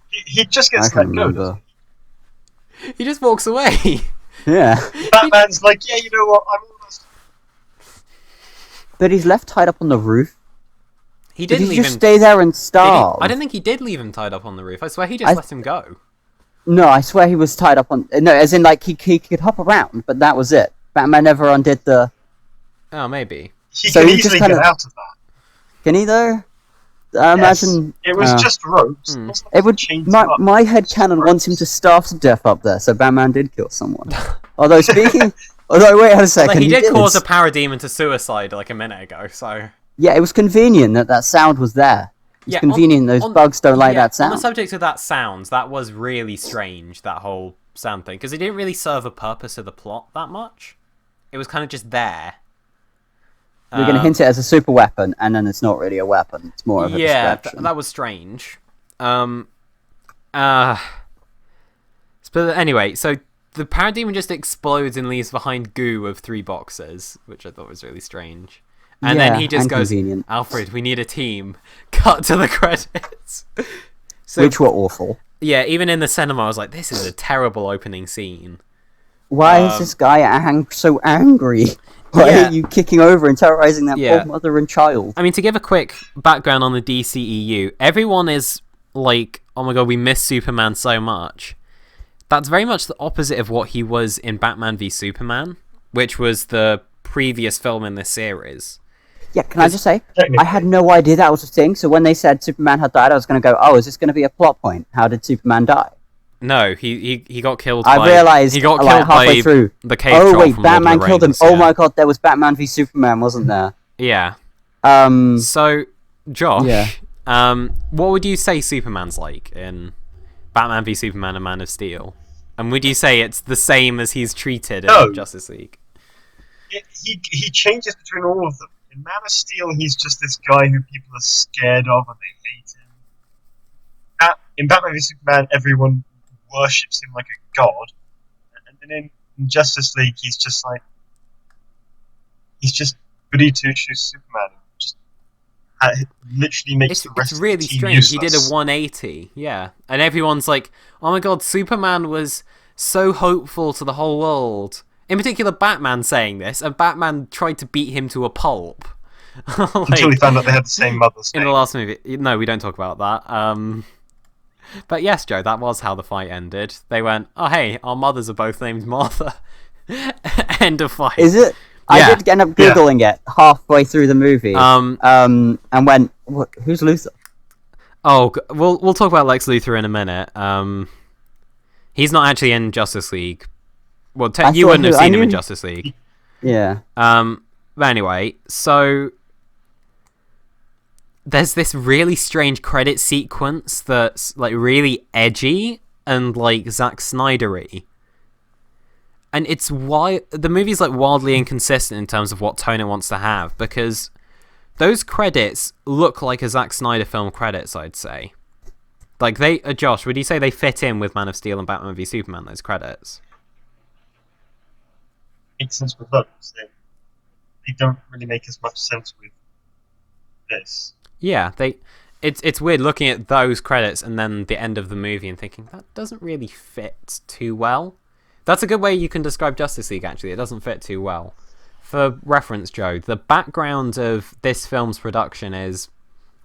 He just gets I let can't go. remember. He just walks away. Yeah. Batman's like, yeah, you know what? I'm almost. But he's left tied up on the roof. He Did didn't he leave just him. stay there and starve? I don't think he did leave him tied up on the roof. I swear he just let him go. No, I swear he was tied up on... No, as in, like, he could hop around, but that was it. Batman never undid the... Oh, maybe. He So can he just easily kinda- get out of that. Can he, though? Yes. Imagine... It was just ropes. It would... Chains him up. My headcanon wants him to starve to death up there, so Batman did kill someone. Although, speaking... Although, wait a second. But he did cause a parademon to suicide like a minute ago, so... Yeah, it was convenient that sound was there. It's convenient those bugs don't like that sound. On the subject of that sounds, that was really strange, that whole sound thing, because it didn't really serve a purpose of the plot that much. It was kind of just there. You're going to hint it as a super weapon, and then it's not really a weapon. It's more of a distraction. That was strange. But anyway, so the parademon just explodes and leaves behind goo of 3 boxes, which I thought was really strange. And then he just goes, convenient. "Alfred, we need a team." Cut to the credits. which were awful. Yeah, even in the cinema, I was like, this is a terrible opening scene. Why is this guy so angry? Why are you kicking over and terrorizing that poor mother and child? I mean, to give a quick background on the DCEU, everyone is like, oh my god, we miss Superman so much. That's very much the opposite of what he was in Batman v Superman, which was the previous film in this series. Yeah, can I just say, I had no idea that was a thing, so when they said Superman had died, I was going to go, oh, is this going to be a plot point? How did Superman die? No, he got killed I realized, he got killed halfway by through. The cave oh, troll wait, from Batman Lord of the killed him. Rings, Oh my god, there was Batman v Superman, wasn't there? Yeah. Um. So, Josh, Yeah. What would you say Superman's like in Batman v Superman and Man of Steel? And would you say it's the same as he's treated in Justice League? He changes between all of them. In Man of Steel, he's just this guy who people are scared of and they hate him. In Batman v Superman, everyone worships him like a god. And in Justice League, he's just goody two-shoes Superman. Just literally makes the rest of the team really strange. useless. He did a 180, yeah. And everyone's like, oh my god, Superman was so hopeful to the whole world. In particular, Batman saying this, and Batman tried to beat him to a pulp. Until he found out they had the same mother's name. In the last movie. No, we don't talk about that. But yes, Joe, that was how the fight ended. They went, oh hey, our mothers are both named Martha. End of fight. Is it? Yeah. I did end up Googling it halfway through the movie. And went, who's Luthor? Oh, we'll talk about Lex Luthor in a minute. He's not actually in Justice League. Well, you wouldn't have seen him in Justice League. Yeah. But anyway, so there's this really strange credit sequence that's like really edgy and like Zack Snyder-y. And it's why the movie's like wildly inconsistent in terms of what tone it wants to have, because those credits look like a Zack Snyder film credits, I'd say. Like Josh, would you say they fit in with Man of Steel and Batman v Superman, those credits? Makes sense with those. They don't really make as much sense with this. Yeah, it's weird looking at those credits and then the end of the movie and thinking that doesn't really fit too well. That's a good way you can describe Justice League, actually. It doesn't fit too well. For reference, Joe, the background of this film's production is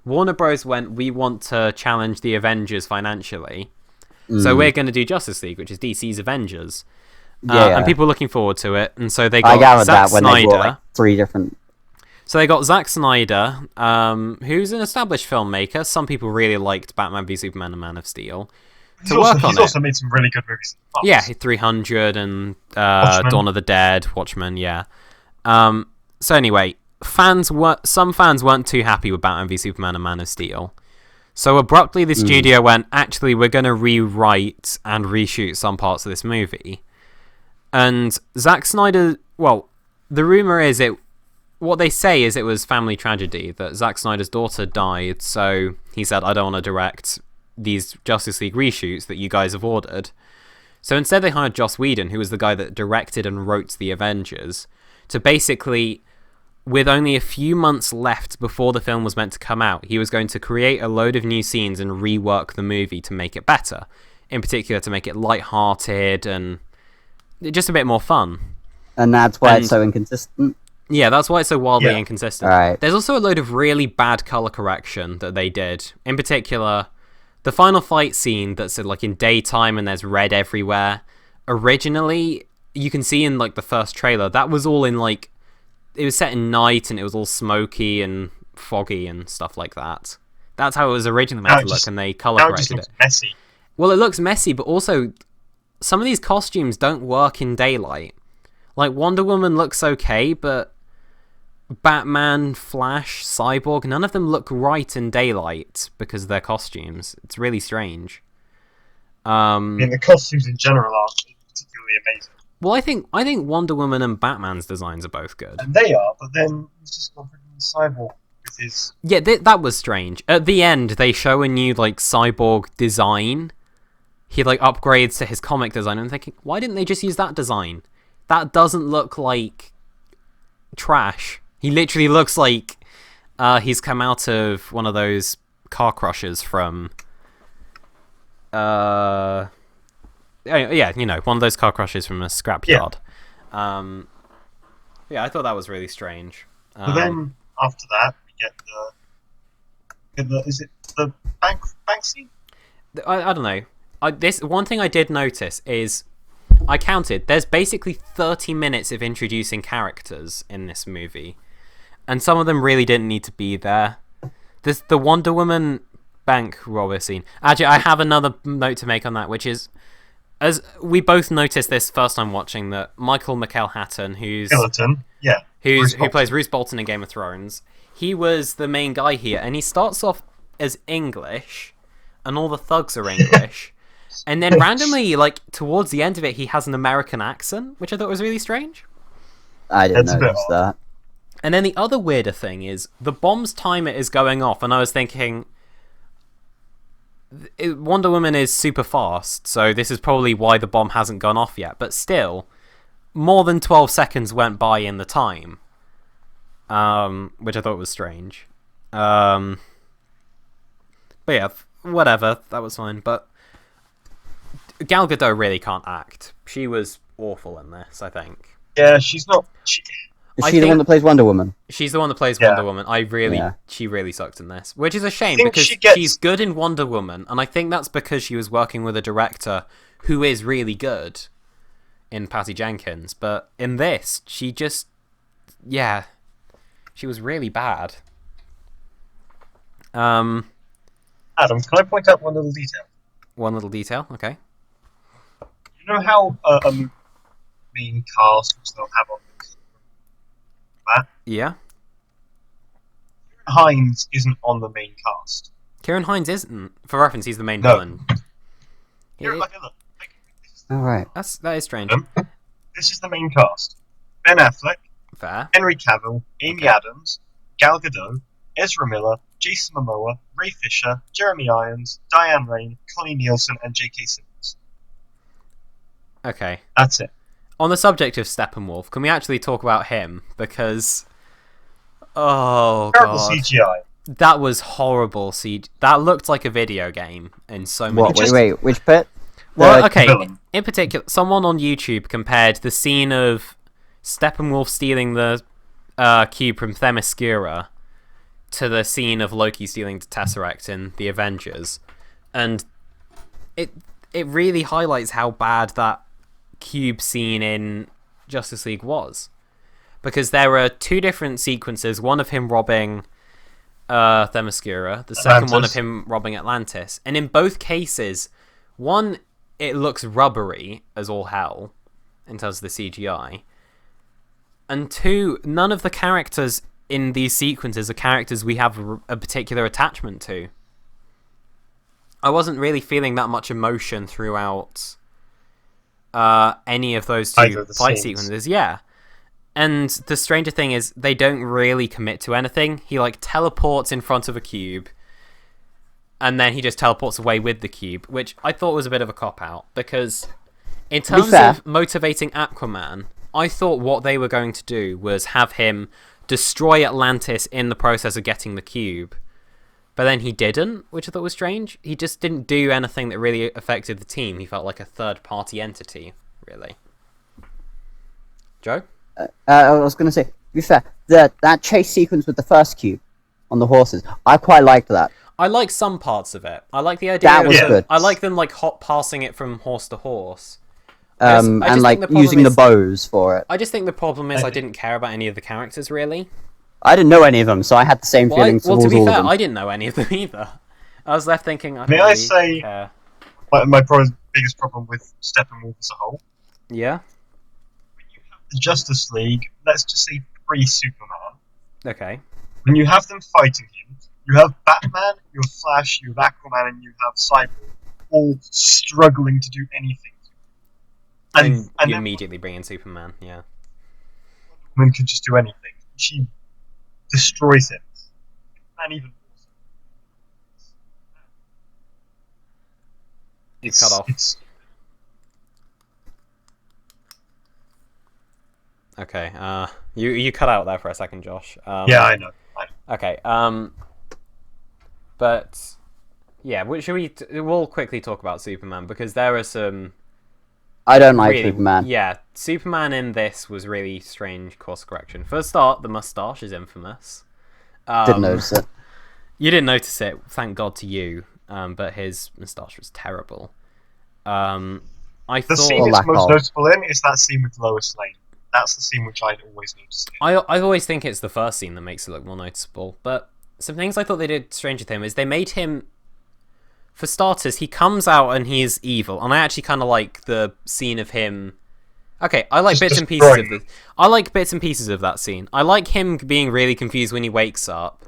Warner Bros. Went, we want to challenge the Avengers financially, so we're going to do Justice League, which is DC's Avengers. And people are looking forward to it, and so they got Zack Snyder. They brought, like, 3 different... So they got Zack Snyder, who's an established filmmaker. Some people really liked Batman v Superman and Man of Steel. He's also made some really good movies. Yeah, 300 and Dawn of the Dead, Watchmen, yeah. So anyway, some fans weren't too happy with Batman v Superman and Man of Steel. So abruptly the studio went, actually, we're going to rewrite and reshoot some parts of this movie. And Zack Snyder, well, the rumour is what they say is it was family tragedy, that Zack Snyder's daughter died, so he said, I don't want to direct these Justice League reshoots that you guys have ordered. So instead they hired Joss Whedon, who was the guy that directed and wrote the Avengers, to basically, with only a few months left before the film was meant to come out, he was going to create a load of new scenes and rework the movie to make it better. In particular, to make it light-hearted and just a bit more fun. And that's why it's so inconsistent? Yeah, that's why it's so wildly inconsistent. Right. There's also a load of really bad colour correction that they did. In particular, the final fight scene that's like in daytime and there's red everywhere. Originally, you can see in like the first trailer, that was all in like... It was set in night and it was all smoky and foggy and stuff like that. That's how it was originally meant to look, and they colour corrected it. Just looks messy. Well, it looks messy, but also some of these costumes don't work in daylight. Like, Wonder Woman looks okay, but Batman, Flash, Cyborg, none of them look right in daylight because of their costumes. It's really strange. I mean, the costumes in general aren't particularly amazing. Well, I think Wonder Woman and Batman's designs are both good. And they are, but then it's just got Cyborg with his... Yeah, that was strange. At the end, they show a new, like, Cyborg design. He, like, upgrades to his comic design. And I'm thinking, why didn't they just use that design? That doesn't look like trash. He literally looks like he's come out of one of those car crushes from yeah, you know, one of those car crashes from a scrapyard. Yeah, I thought that was really strange. But then after that, we get the is it the bank scene? I don't know. This one thing I did notice is I counted. There's basically 30 minutes of introducing characters in this movie, and some of them really didn't need to be there. There's the Wonder Woman bank robber scene. Actually, I have another note to make on that, which is, as we both noticed this first time watching, that Michael McElhatton, who plays Roose Bolton in Game of Thrones, he was the main guy here, and he starts off as English, and all the thugs are English, and then randomly, like towards the end of it, he has an American accent, which I thought was really strange. I didn't notice that. And then the other weirder thing is the bomb's timer is going off, and I was thinking, Wonder Woman is super fast, so this is probably why the bomb hasn't gone off yet. But still, more than 12 seconds went by in the time, which I thought was strange. But yeah, whatever, that was fine. But Gal Gadot really can't act. She was awful in this, I think. Yeah, she's not. Is she the one that plays Wonder Woman? She's the one that plays Wonder Woman. She really sucked in this, which is a shame because she's good in Wonder Woman, and I think that's because she was working with a director who is really good in Patty Jenkins. But in this, she just, she was really bad. Adam, can I point out one little detail? One little detail, okay. You know how main cast will still have on that? Yeah. Kieran Hines isn't on the main cast. Kieran Hines isn't. For reference, he's the main villain. Alright. That is strange. This is the main cast. Ben Affleck, Fair. Henry Cavill, Amy Adams, Gal Gadot, Ezra Miller, Jason Momoa, Ray Fisher, Jeremy Irons, Diane Lane, Connie Nielsen, and J.K. Simmons. Okay. That's it. On the subject of Steppenwolf, can we actually talk about him? Because, terrible CGI. That was horrible. That looked like a video game in so many ways. Wait, which bit? Well, okay. In particular, someone on YouTube compared the scene of Steppenwolf stealing the cube from Themyscira to the scene of Loki stealing the Tesseract in the Avengers, and it really highlights how bad that cube scene in Justice League was, because there were two different sequences, one of him robbing Themyscira, the second one of him robbing Atlantis, and in both cases, one, it looks rubbery as all hell in terms of the CGI, and two, none of the characters in these sequences are characters we have a particular attachment to. I wasn't really feeling that much emotion throughout any of those two fight sequences, and the stranger thing is they don't really commit to anything. He like teleports in front of a cube, and then he just teleports away with the cube, which I thought was a bit of a cop-out, because in terms of motivating Aquaman, I thought what they were going to do was have him destroy Atlantis in the process of getting the cube, but then he didn't, which I thought was strange. He just didn't do anything that really affected the team. He felt like a third-party entity, really. Joe? I was going to say, to be fair, that chase sequence with the first cube on the horses, I quite liked that. I like some parts of it. I like the idea that was good. I like them like hot passing it from horse to horse. And like using the bows for it. I just think the problem is I didn't care about any of the characters, really. I didn't know any of them, so I had the same feelings towards all of them. To be fair, I didn't know any of them either. I was left thinking, May I say my biggest problem with Steppenwolf as a whole? Yeah? When you have the Justice League, let's just say pre-Superman. Okay. When you have them fighting him, you have Batman, you have Flash, you have Aquaman, and you have Cyborg, all struggling to do anything. And you immediately bring in Superman, yeah. Woman can just do anything. She destroys him. And even You've cut off. Okay, you cut out there for a second, Josh. Yeah, I know. Okay, but Yeah, we'll quickly talk about Superman, because there are some... I don't like Superman. Yeah, Superman in this was really strange course correction. For a start, the mustache is infamous. Didn't notice it. You didn't notice it, thank God to you, but his moustache was terrible. The scene it's most notable in is that scene with Lois Lane. That's the scene which I'd always notice. I always think it's the first scene that makes it look more noticeable, but some things I thought they did strange with him is they made him... For starters, he comes out and he is evil, and I actually kind of like the scene of him... Okay, I like bits and pieces of this. I like bits and pieces of that scene. I like him being really confused when he wakes up.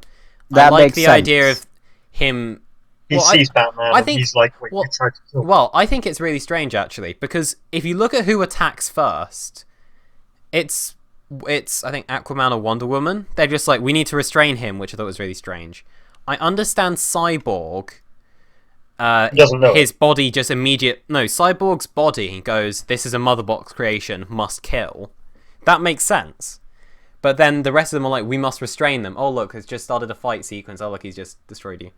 I like the idea of him... He sees Batman and he's like, wait, you tried to kill him. Well, I think it's really strange, actually, because if you look at who attacks first, it's I think, Aquaman or Wonder Woman. They're just like, we need to restrain him, which I thought was really strange. I understand Cyborg... his body just Cyborg's body goes, this is a mother box creation, must kill. That makes sense. But then the rest of them are like, we must restrain them. Oh, look, it's just started a fight sequence. Oh, look, he's just destroyed you.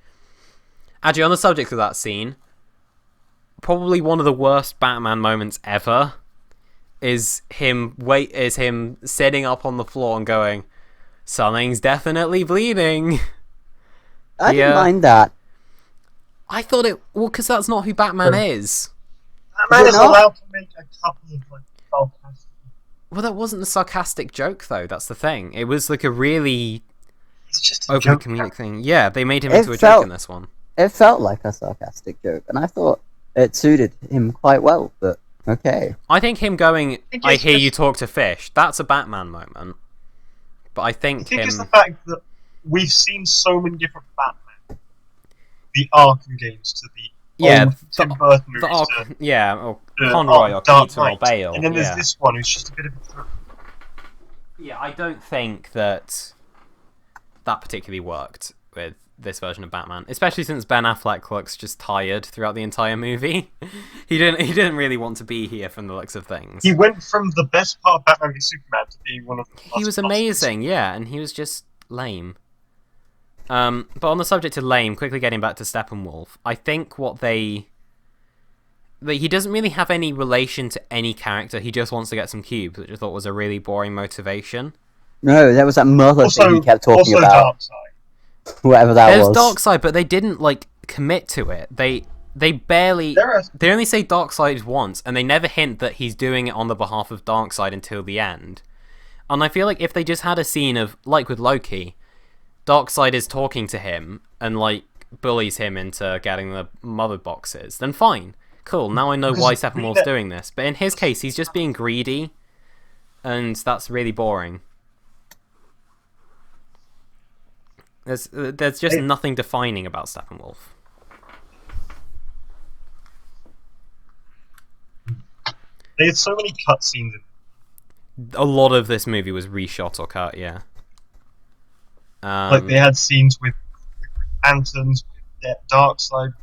Actually, on the subject of that scene, probably one of the worst Batman moments ever is him sitting up on the floor and going, something's definitely bleeding. I didn't mind that. I thought because that's not who Batman is. Batman is allowed to make a couple of sarcastic. Well, that wasn't a sarcastic joke, though. That's the thing. It was like a really overly comedic thing. Yeah, they made him into a joke in this one. It felt like a sarcastic joke, and I thought it suited him quite well. But okay, I think him going, "I hear you talk to fish." That's a Batman moment. But I think it's the fact that we've seen so many different Batman. The Arkham games to the old Tim Burton movies or Conroy or Keaton or Bale. And then there's this one who's just a bit of a thrill. Yeah, I don't think that particularly worked with this version of Batman, especially since Ben Affleck looks just tired throughout the entire movie. He didn't really want to be here from the looks of things. He went from the best part of Batman v Superman to being one of the He was amazing, yeah, and he was just lame. But on the subject of lame, quickly getting back to Steppenwolf, I think he doesn't really have any relation to any character. He just wants to get some cubes, which I thought was a really boring motivation. No, that was that mother thing he kept talking about. Darkseid. Whatever that was. There's Darkseid, but they didn't commit to it. They barely. They only say Darkseid once, and they never hint that he's doing it on the behalf of Darkseid until the end. And I feel like if they just had a scene of, like with Loki, Darkseid is talking to him and bullies him into getting the mother boxes, then fine. Cool, now I know why Steppenwolf's doing this. But in his case, he's just being greedy, and that's really boring. There's just nothing defining about Steppenwolf. They had so many cutscenes. A lot of this movie was reshot or cut, yeah. They had scenes with Lanterns, with Darkseid, with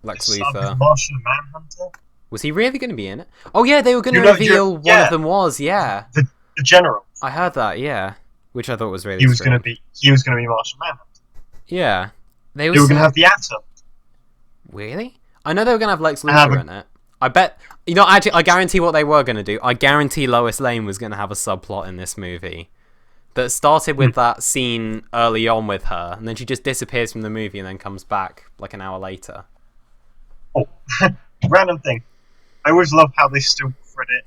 Lex Luthor, Martian Manhunter. Was he really going to be in it? Oh yeah, they were going to reveal one of them was, yeah. The general. I heard that, yeah, which I thought was really. He was going to be Martian Manhunter. Yeah, they were going to have the Atom. Really? I know they were going to have Lex Luthor in it. I bet. Actually, I guarantee what they were going to do. I guarantee Lois Lane was going to have a subplot in this movie that started with that scene early on with her, and then she just disappears from the movie and then comes back like an hour later. Oh, random thing. I always love how they still credit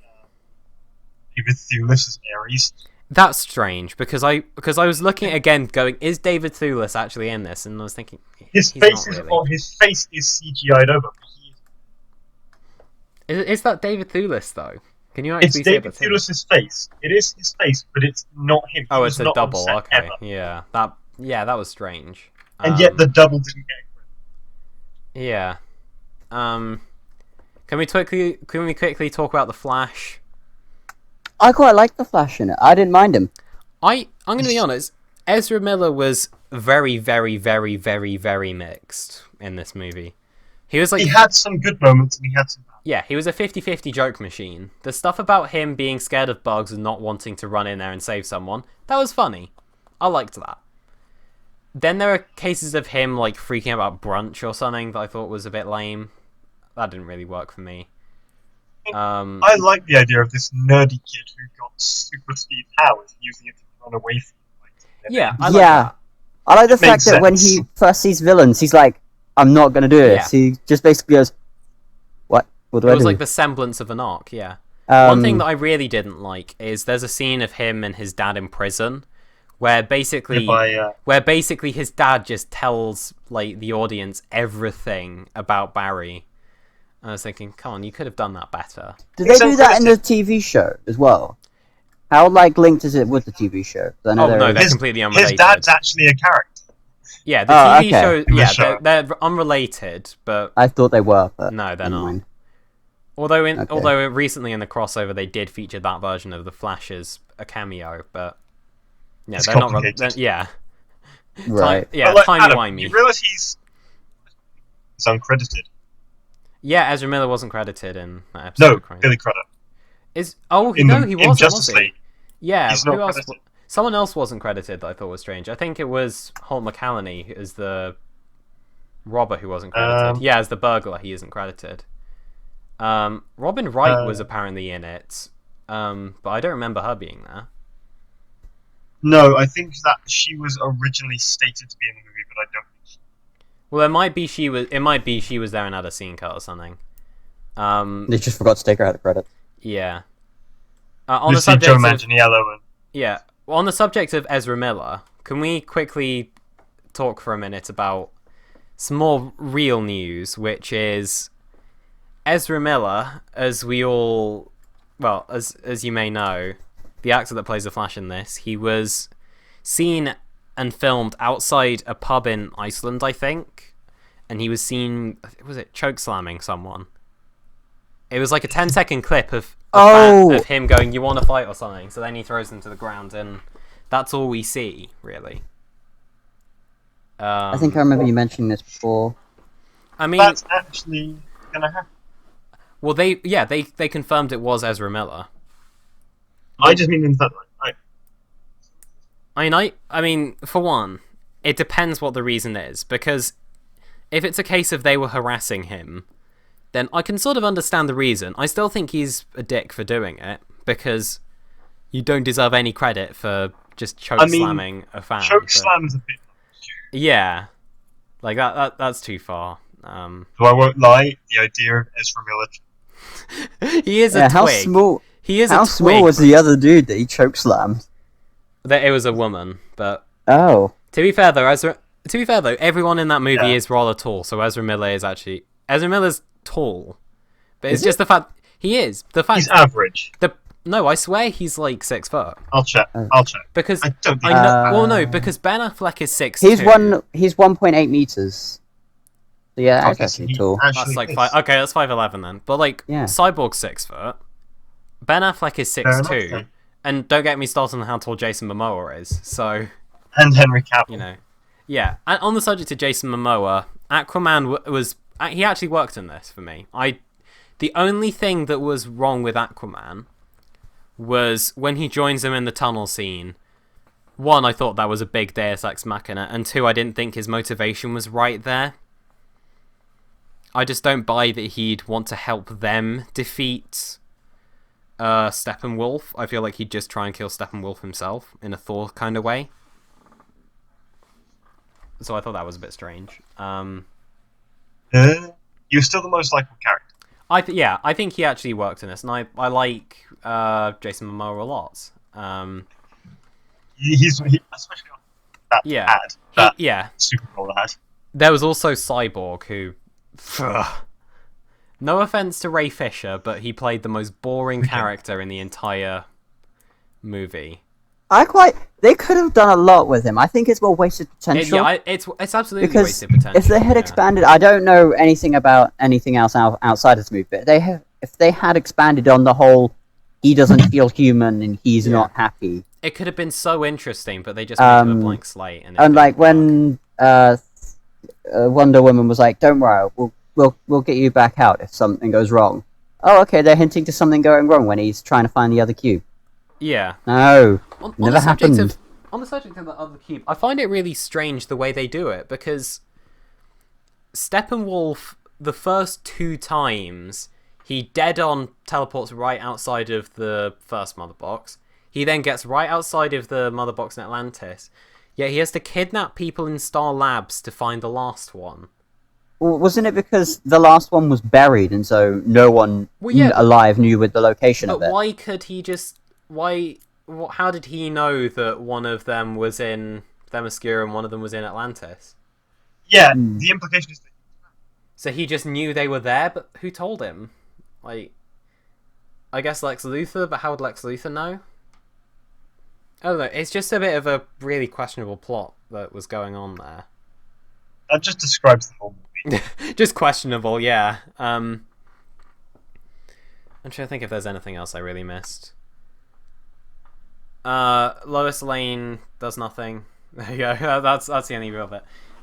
David Thewlis as Ares. That's strange because I was looking at it again, going, is David Thewlis actually in this? And I was thinking, his face is CGI'd over. Is that David Thewlis though? Can you actually see David Thewlis' face. It is his face, but it's not him. Oh, it's a double. Okay, ever. Yeah, that was strange. And yet the double didn't get credit. Yeah. Can we quickly talk about the Flash? I quite like the Flash in it. I didn't mind him. I'm going to be honest. Ezra Miller was very, very, very, very, very mixed in this movie. He was he had some good moments and he had some bad. Yeah, he was a 50-50 joke machine. The stuff about him being scared of bugs and not wanting to run in there and save someone, that was funny. I liked that. Then there are cases of him like freaking out about brunch or something that I thought was a bit lame. That didn't really work for me. I like the idea of this nerdy kid who got super speed powers, using it to run away from fighting. Yeah, I like that. I like the It fact makes that when sense. he first sees villains, he's like, "I'm not gonna do this." Yeah. He just basically goes, "What? What do It I was do?" like the semblance of an arc, yeah. One thing that Um, I really didn't like is there's a scene of him and his dad in prison where basically his dad just tells like the audience everything about Barry. I was thinking, come on, you could have done that better. did they do that in the TV show as well? How like linked is it with the TV show? 'Cause I know Oh no, they're His- completely unrelated. His dad's actually a character. Yeah, the Oh, TV okay. show. In the Yeah, show. they're unrelated, but I thought they were, but no, they're never not. mind. Although recently in the crossover they did feature that version of the Flash as a cameo, but yeah, It's they're not. complicated. Yeah, Right. yeah, But, like, timey Adam, wimey. you realise he's uncredited? Yeah, Ezra Miller wasn't credited in that episode. No, of Crazy. Billy Crudup. He In wasn't. Justice Was he? League. Yeah, He's who not else? credited. Someone else wasn't credited that I thought was strange. I think it was Holt McCallany as the robber who wasn't credited. Yeah, as the burglar, he isn't credited. Robin Wright was apparently in it, but I don't remember her being there. No, I think that she was originally stated to be in the movie, but I don't think she... Well, it might be she was there and had a scene cut or something. They just forgot to take her out of credit. Yeah. On You the see subject Joe of, Manganiello and... yeah, well, on the subject of Ezra Miller, can we quickly talk for a minute about some more real news, which is Ezra Miller, as we all, well, as you may know, the actor that plays the Flash in this, he was seen and filmed outside a pub in Iceland, I think, and he was seen, was it choke slamming someone? It was like a 10-second clip of him going, "You want to fight" or something. So then he throws him to the ground, and that's all we see, really. I think I remember you mentioning this before. I mean, That's actually gonna happen. well, they confirmed it was Ezra Miller. I just mean in that... I mean, for one, it depends what the reason is, because if it's a case of they were harassing him, then I can sort of understand the reason. I still think he's a dick for doing it, because you don't deserve any credit for just choke-slamming a fan. Chokeslam's a bit... Yeah. Like, that's too far. So I won't lie, the idea of Ezra Miller... He is a twig. How small? He is How a small twig. was the other dude that he chokeslammed? That it was a woman, but... Oh. To be fair though, everyone in that movie is rather tall, so Ezra Miller's tall. But it's just the fact he is. The fact He's average. No, I swear he's like 6 foot. I'll check. Because I don't think... well, no, because Ben Affleck is 6'2". He's 1.8 meters. So yeah, that's actually tall. That's like five. Okay, that's 5'11" then. But like, Yeah. Cyborg's 6 foot. Ben Affleck is 6'2", enough. and don't get me started on how tall Jason Momoa is. So And Henry Cavill. you know, yeah. And on the subject of Jason Momoa, Aquaman was he actually worked in this for me. The only thing that was wrong with Aquaman was when he joins him in the tunnel scene. One, I thought that was a big Deus Ex Machina, and two, I didn't think his motivation was right there. I just don't buy that he'd want to help them defeat Steppenwolf. I feel like he'd just try and kill Steppenwolf himself in a Thor kind of way. So I thought that was a bit strange. You're still the most likable character. I think he actually worked in this, and I like Jason Momoa a lot. He's especially on that ad. That Superbowl ad. There was also Cyborg, who... No offense to Ray Fisher, but he played the most boring character in the entire movie. They could have done a lot with him. I think it's more wasted potential. It's absolutely because wasted potential. if they had expanded, I don't know anything about anything else outside of this movie, but if they had expanded on the whole, he doesn't feel human and he's not happy. It could have been so interesting, but they just made him a blank slate. And like when Wonder Woman was like, "Don't worry, we'll get you back out if something goes wrong." Oh, okay, they're hinting to something going wrong when he's trying to find the other cube. Yeah. No, never happened. on the subject of the other cube, I find it really strange the way they do it, because Steppenwolf, the first 2 times, he dead-on teleports right outside of the first mother box. He then gets right outside of the mother box in Atlantis. Yet he has to kidnap people in Star Labs to find the last one. Well, wasn't it because the last one was buried, and so no one alive knew with the location of it? But why could he just... How did he know that one of them was in Themyscira and one of them was in Atlantis? Yeah, the implication is that... So he just knew they were there, but who told him? Like, I guess Lex Luthor, but how would Lex Luthor know? I don't know, it's just a bit of a really questionable plot that was going on there. That just describes the whole movie. Just questionable, yeah. I'm trying to think if there's anything else I really missed. Lois Lane does nothing. There you go. That's the only real bit.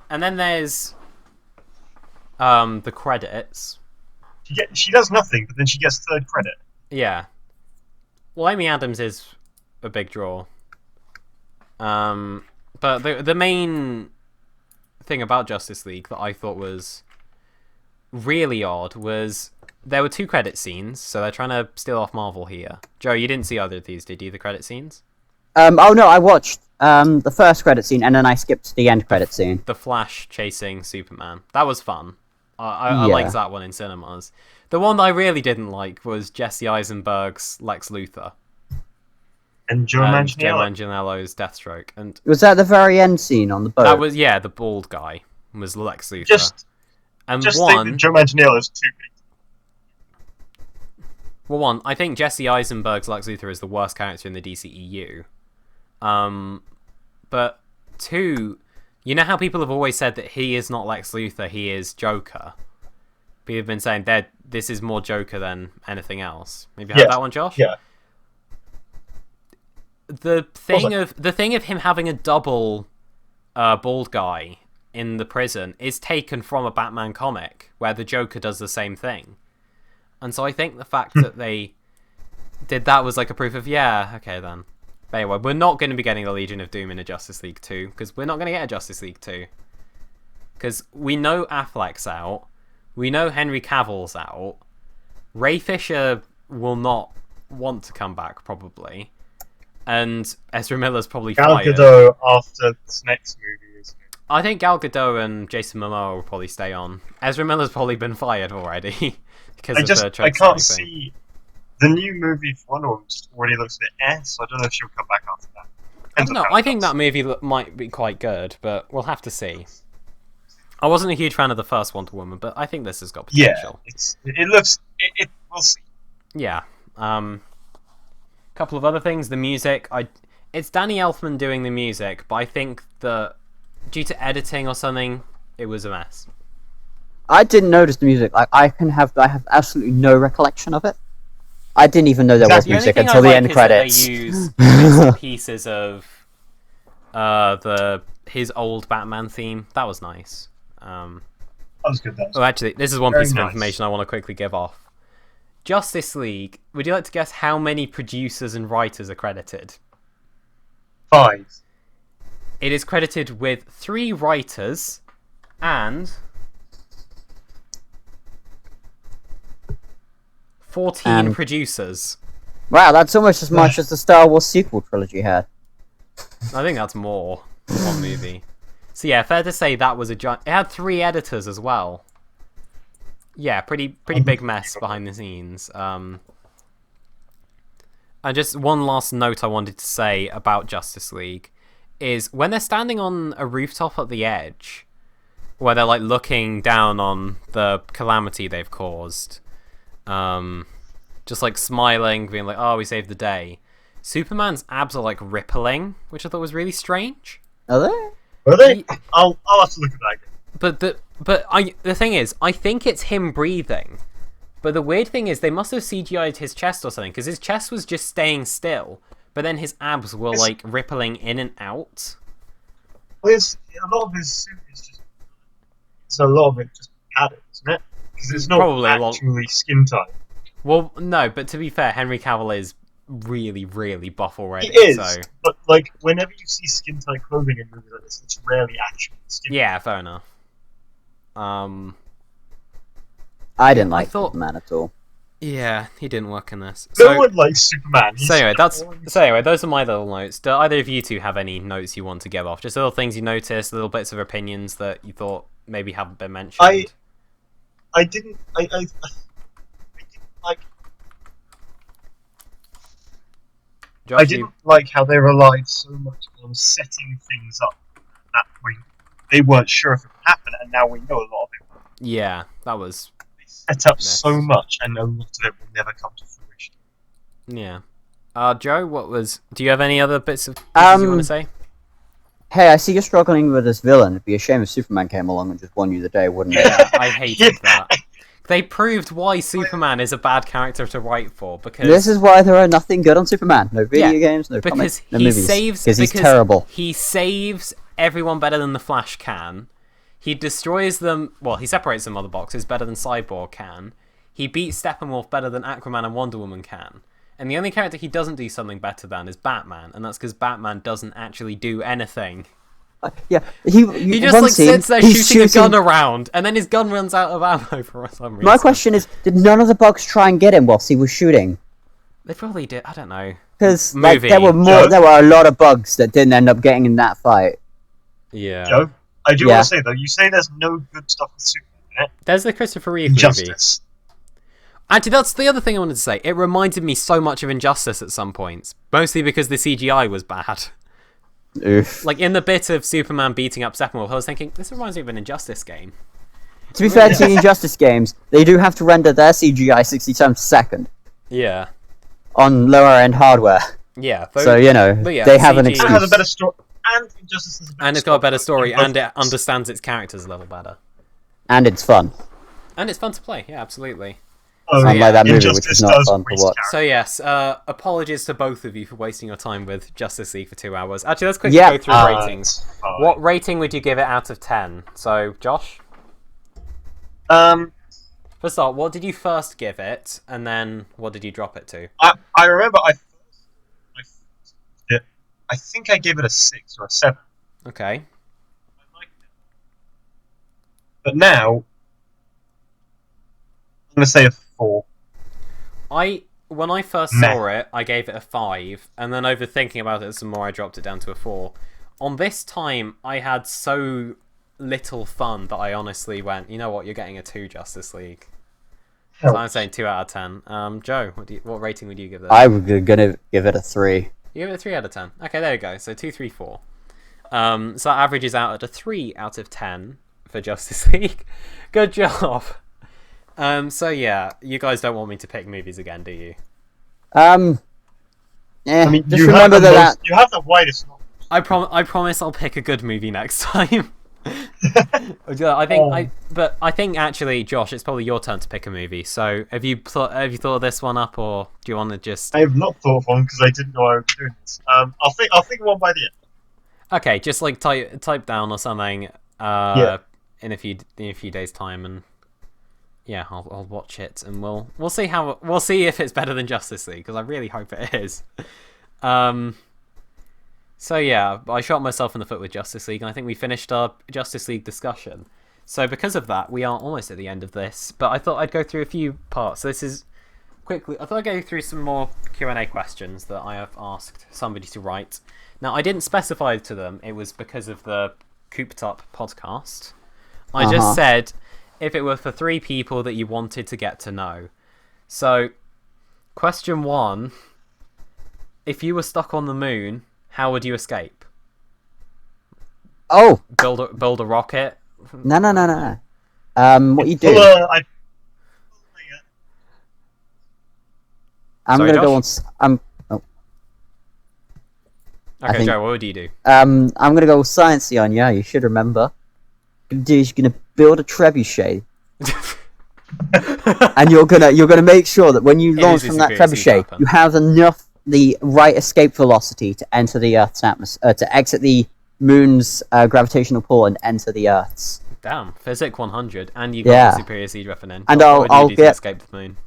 And then there's the credits. She does nothing, but then she gets 3rd credit. Yeah. Well, Amy Adams is a big draw. But the main thing about Justice League that I thought was really odd was there were 2 credit scenes, so they're trying to steal off Marvel here. Joe, you didn't see either of these, did you? The credit scenes? Oh no, I watched the first credit scene, and then I skipped to the end credit scene. The Flash chasing Superman. That was fun. I liked that one in cinemas. The one that I really didn't like was Jesse Eisenberg's Lex Luthor. And Joe Manganiello's Deathstroke. And was that the very end scene on the boat? That was, yeah, the bald guy was Lex Luthor. Just think that Joe Manganiello's too big. Well, I think Jesse Eisenberg's Lex Luthor is the worst character in the DCEU. But 2, you know how people have always said that he is not Lex Luthor, he is Joker? People have been saying that this is more Joker than anything else. Maybe you heard that one, Josh? Yeah. The thing of him having a double bald guy in the prison is taken from a Batman comic where the Joker does the same thing. And so I think the fact that they did that was like a proof of, yeah, okay then. But anyway, we're not going to be getting the Legion of Doom in a Justice League 2, because we're not going to get a Justice League 2. Because we know Affleck's out, we know Henry Cavill's out, Ray Fisher will not want to come back, probably, and Ezra Miller's probably fired. Gal Gadot after this next movie, isn't it? I think Gal Gadot and Jason Momoa will probably stay on. Ezra Miller's probably been fired already. I can't see the new movie for Wonder Woman just already looks a bit so I don't know if she'll come back after that. I don't know. I think that movie might be quite good, but we'll have to see. I wasn't a huge fan of the first Wonder Woman, but I think this has got potential. Yeah, we'll see. Yeah. Couple of other things. The music. It's Danny Elfman doing the music, but I think that due to editing or something, it was a mess. I didn't notice the music. Like I have absolutely no recollection of it. I didn't even know there was music until the end credits. They use bits and pieces of his old Batman theme. That was nice. That was good. Oh, actually, this is one piece of information I want to quickly give off. Justice League. Would you like to guess how many producers and writers are credited? 5. It is credited with 3 writers and 14 producers. Wow, that's almost as much as the Star Wars sequel trilogy had. I think that's more for one movie. So yeah, fair to say that was a giant... It had 3 editors as well. Yeah, pretty big mess behind the scenes. And just one last note I wanted to say about Justice League is when they're standing on a rooftop at the edge, where they're like looking down on the calamity they've caused, just like smiling, being like, "Oh, we saved the day." Superman's abs are like rippling, which I thought was really strange. Are they? Are they? I'll have to look at that. But the thing is, I think it's him breathing. But the weird thing is, they must have CGI'd his chest or something, because his chest was just staying still, but then his abs were like rippling in and out. Well, a lot of his suit is just. It's a lot of it just padded, isn't it? Because it's not Probably actually skin tight. Well, no, but to be fair, Henry Cavill is really, really buff already. He is, so but like whenever you see skin-tight clothing in movies like this, it's rarely actually skin. yeah, fair enough. I didn't like thought- Superman at all. Yeah, he didn't work in this. No one likes Superman. So anyway, those are my little notes. Do either of you two have any notes you want to give off? Just little things you noticed, little bits of opinions that you thought maybe haven't been mentioned. I didn't like. Josh, I didn't like how they relied so much on setting things up that they weren't sure if it would happen, and now we know a lot of it. Yeah, that was. They set up so much, and a lot of it will never come to fruition. Yeah. Joe, do you have any other bits of pieces you want to say? Hey, I see you're struggling with this villain. It'd be a shame if Superman came along and just won you the day, wouldn't it? Yeah, I hated that. They proved why Superman is a bad character to write for, because This is why there are nothing good on Superman. No video games, no comics, no movies. Because he's terrible. He saves everyone better than the Flash can. He destroys them. Well, he separates them other boxes better than Cyborg can. He beats Steppenwolf better than Aquaman and Wonder Woman can. And the only character he doesn't do something better than is Batman, and that's because Batman doesn't actually do anything. Yeah, He just like sits there shooting a gun around, and then his gun runs out of ammo for some reason. My question is, did none of the bugs try and get him whilst he was shooting? They probably did. I don't know. Because Movie. there were a lot of bugs that didn't end up getting in that fight. Yeah. Joe, I do want to say though, you say there's no good stuff with Superman in it. There's the Christopher Reeve movie. Injustice. Actually, that's the other thing I wanted to say. It reminded me so much of Injustice at some points, mostly because the CGI was bad. Oof. Like in the bit of Superman beating up Steppenwolf, I was thinking, this reminds me of an Injustice game. To be fair to the Injustice games, they do have to render their CGI 60 times a second Yeah. on lower end hardware. Yeah. So, you know, yeah, they have an CG It excuse. has a better story, and Injustice has a better And it's got a better story, story. and it understands its characters a little better. And it's fun. And it's fun to play, yeah, absolutely. Unlike that movie, which Injustice is not does fun to waste watch. So yes, apologies to both of you for wasting your time with Justice League for 2 hours. Actually, let's quickly go through ratings. What rating would you give it out of 10? So, Josh? First off, what did you first give it, and then what did you drop it to? I remember I think I gave it a 6 or a 7. Okay. I liked it. But now, I'm going to say a 4. When I first saw it, I gave it a 5, and then over thinking about it some more, I dropped it down to a 4. On this time, I had so little fun that I honestly went, you know what, you're getting a 2 Justice League. So I'm saying 2 out of 10. Joe, what rating would you give this? I'm gonna give it a 3. You give it a 3 out of 10. Okay, there you go. So 2, 3, 4. So that averages out at a 3 out of 10 for Justice League. Good job. So yeah, you guys don't want me to pick movies again, do you? Yeah, I mean, just you remember have you have the widest knowledge. I promise I'll pick a good movie next time. I think actually, Josh, it's probably your turn to pick a movie. So have you thought of this one up, or do you want to just? I have not thought of one because I didn't know I was doing this. I'll think of one by the end. Okay, just like type down or something. In a few days' time, and yeah, I'll watch it, and we'll see if it's better than Justice League, because I really hope it is. So yeah, I shot myself in the foot with Justice League, and I think we finished our Justice League discussion. So because of that, we are almost at the end of this, but I thought I'd go through a few parts. So this is quickly. I thought I'd go through some more Q&A questions that I have asked somebody to write. Now, I didn't specify to them it was because of the Cooped Up podcast. I just said if it were for 3 people that you wanted to get to know. So, question 1: if you were stuck on the moon, how would you escape? Oh! Build a rocket? No. What you do? I'm Sorry, gonna go on. Okay, Joe, what would you do? I'm gonna go sciencey on you. You should remember. You're gonna build a trebuchet, and you're gonna make sure that when you launch from that trebuchet, you have the right escape velocity to enter the Earth's atmosphere, to exit the moon's gravitational pull and enter the Earth's. Damn, Physic 100, and you got the superior siege weapon in. And what would you do to escape the moon?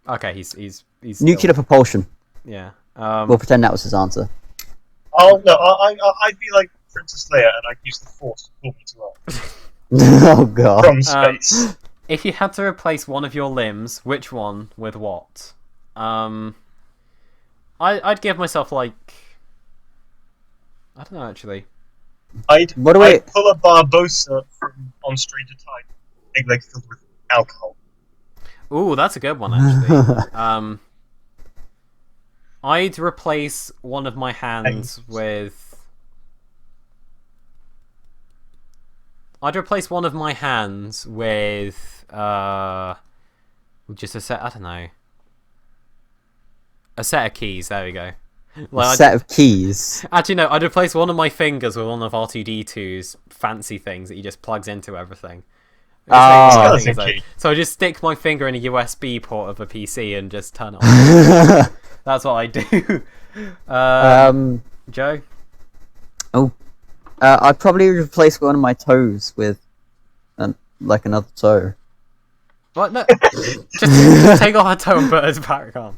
Okay, he's Nuclear propulsion. Yeah. We'll pretend that was his answer. Oh no, I'd be like Princess Leia, and I'd use the Force to pull me to Earth Oh god. from space. If you had to replace one of your limbs, which one with what? I'd give myself like, I don't know actually. I'd pull a Barbosa from On Stranger Tides, big leg filled with alcohol. Ooh, that's a good one actually. I'd replace one of my hands with. I'd replace one of my hands with just a set. I don't know. A set of keys. There we go. Like, set of keys. Actually, no. I'd replace one of my fingers with one of R2D2's fancy things that he just plugs into everything. Oh, so I just stick my finger in a USB port of a PC and just turn it on. That's what I do. Joe? Oh. I'd probably replace one of my toes with like another toe. What? No. just take off a toe and put it back on.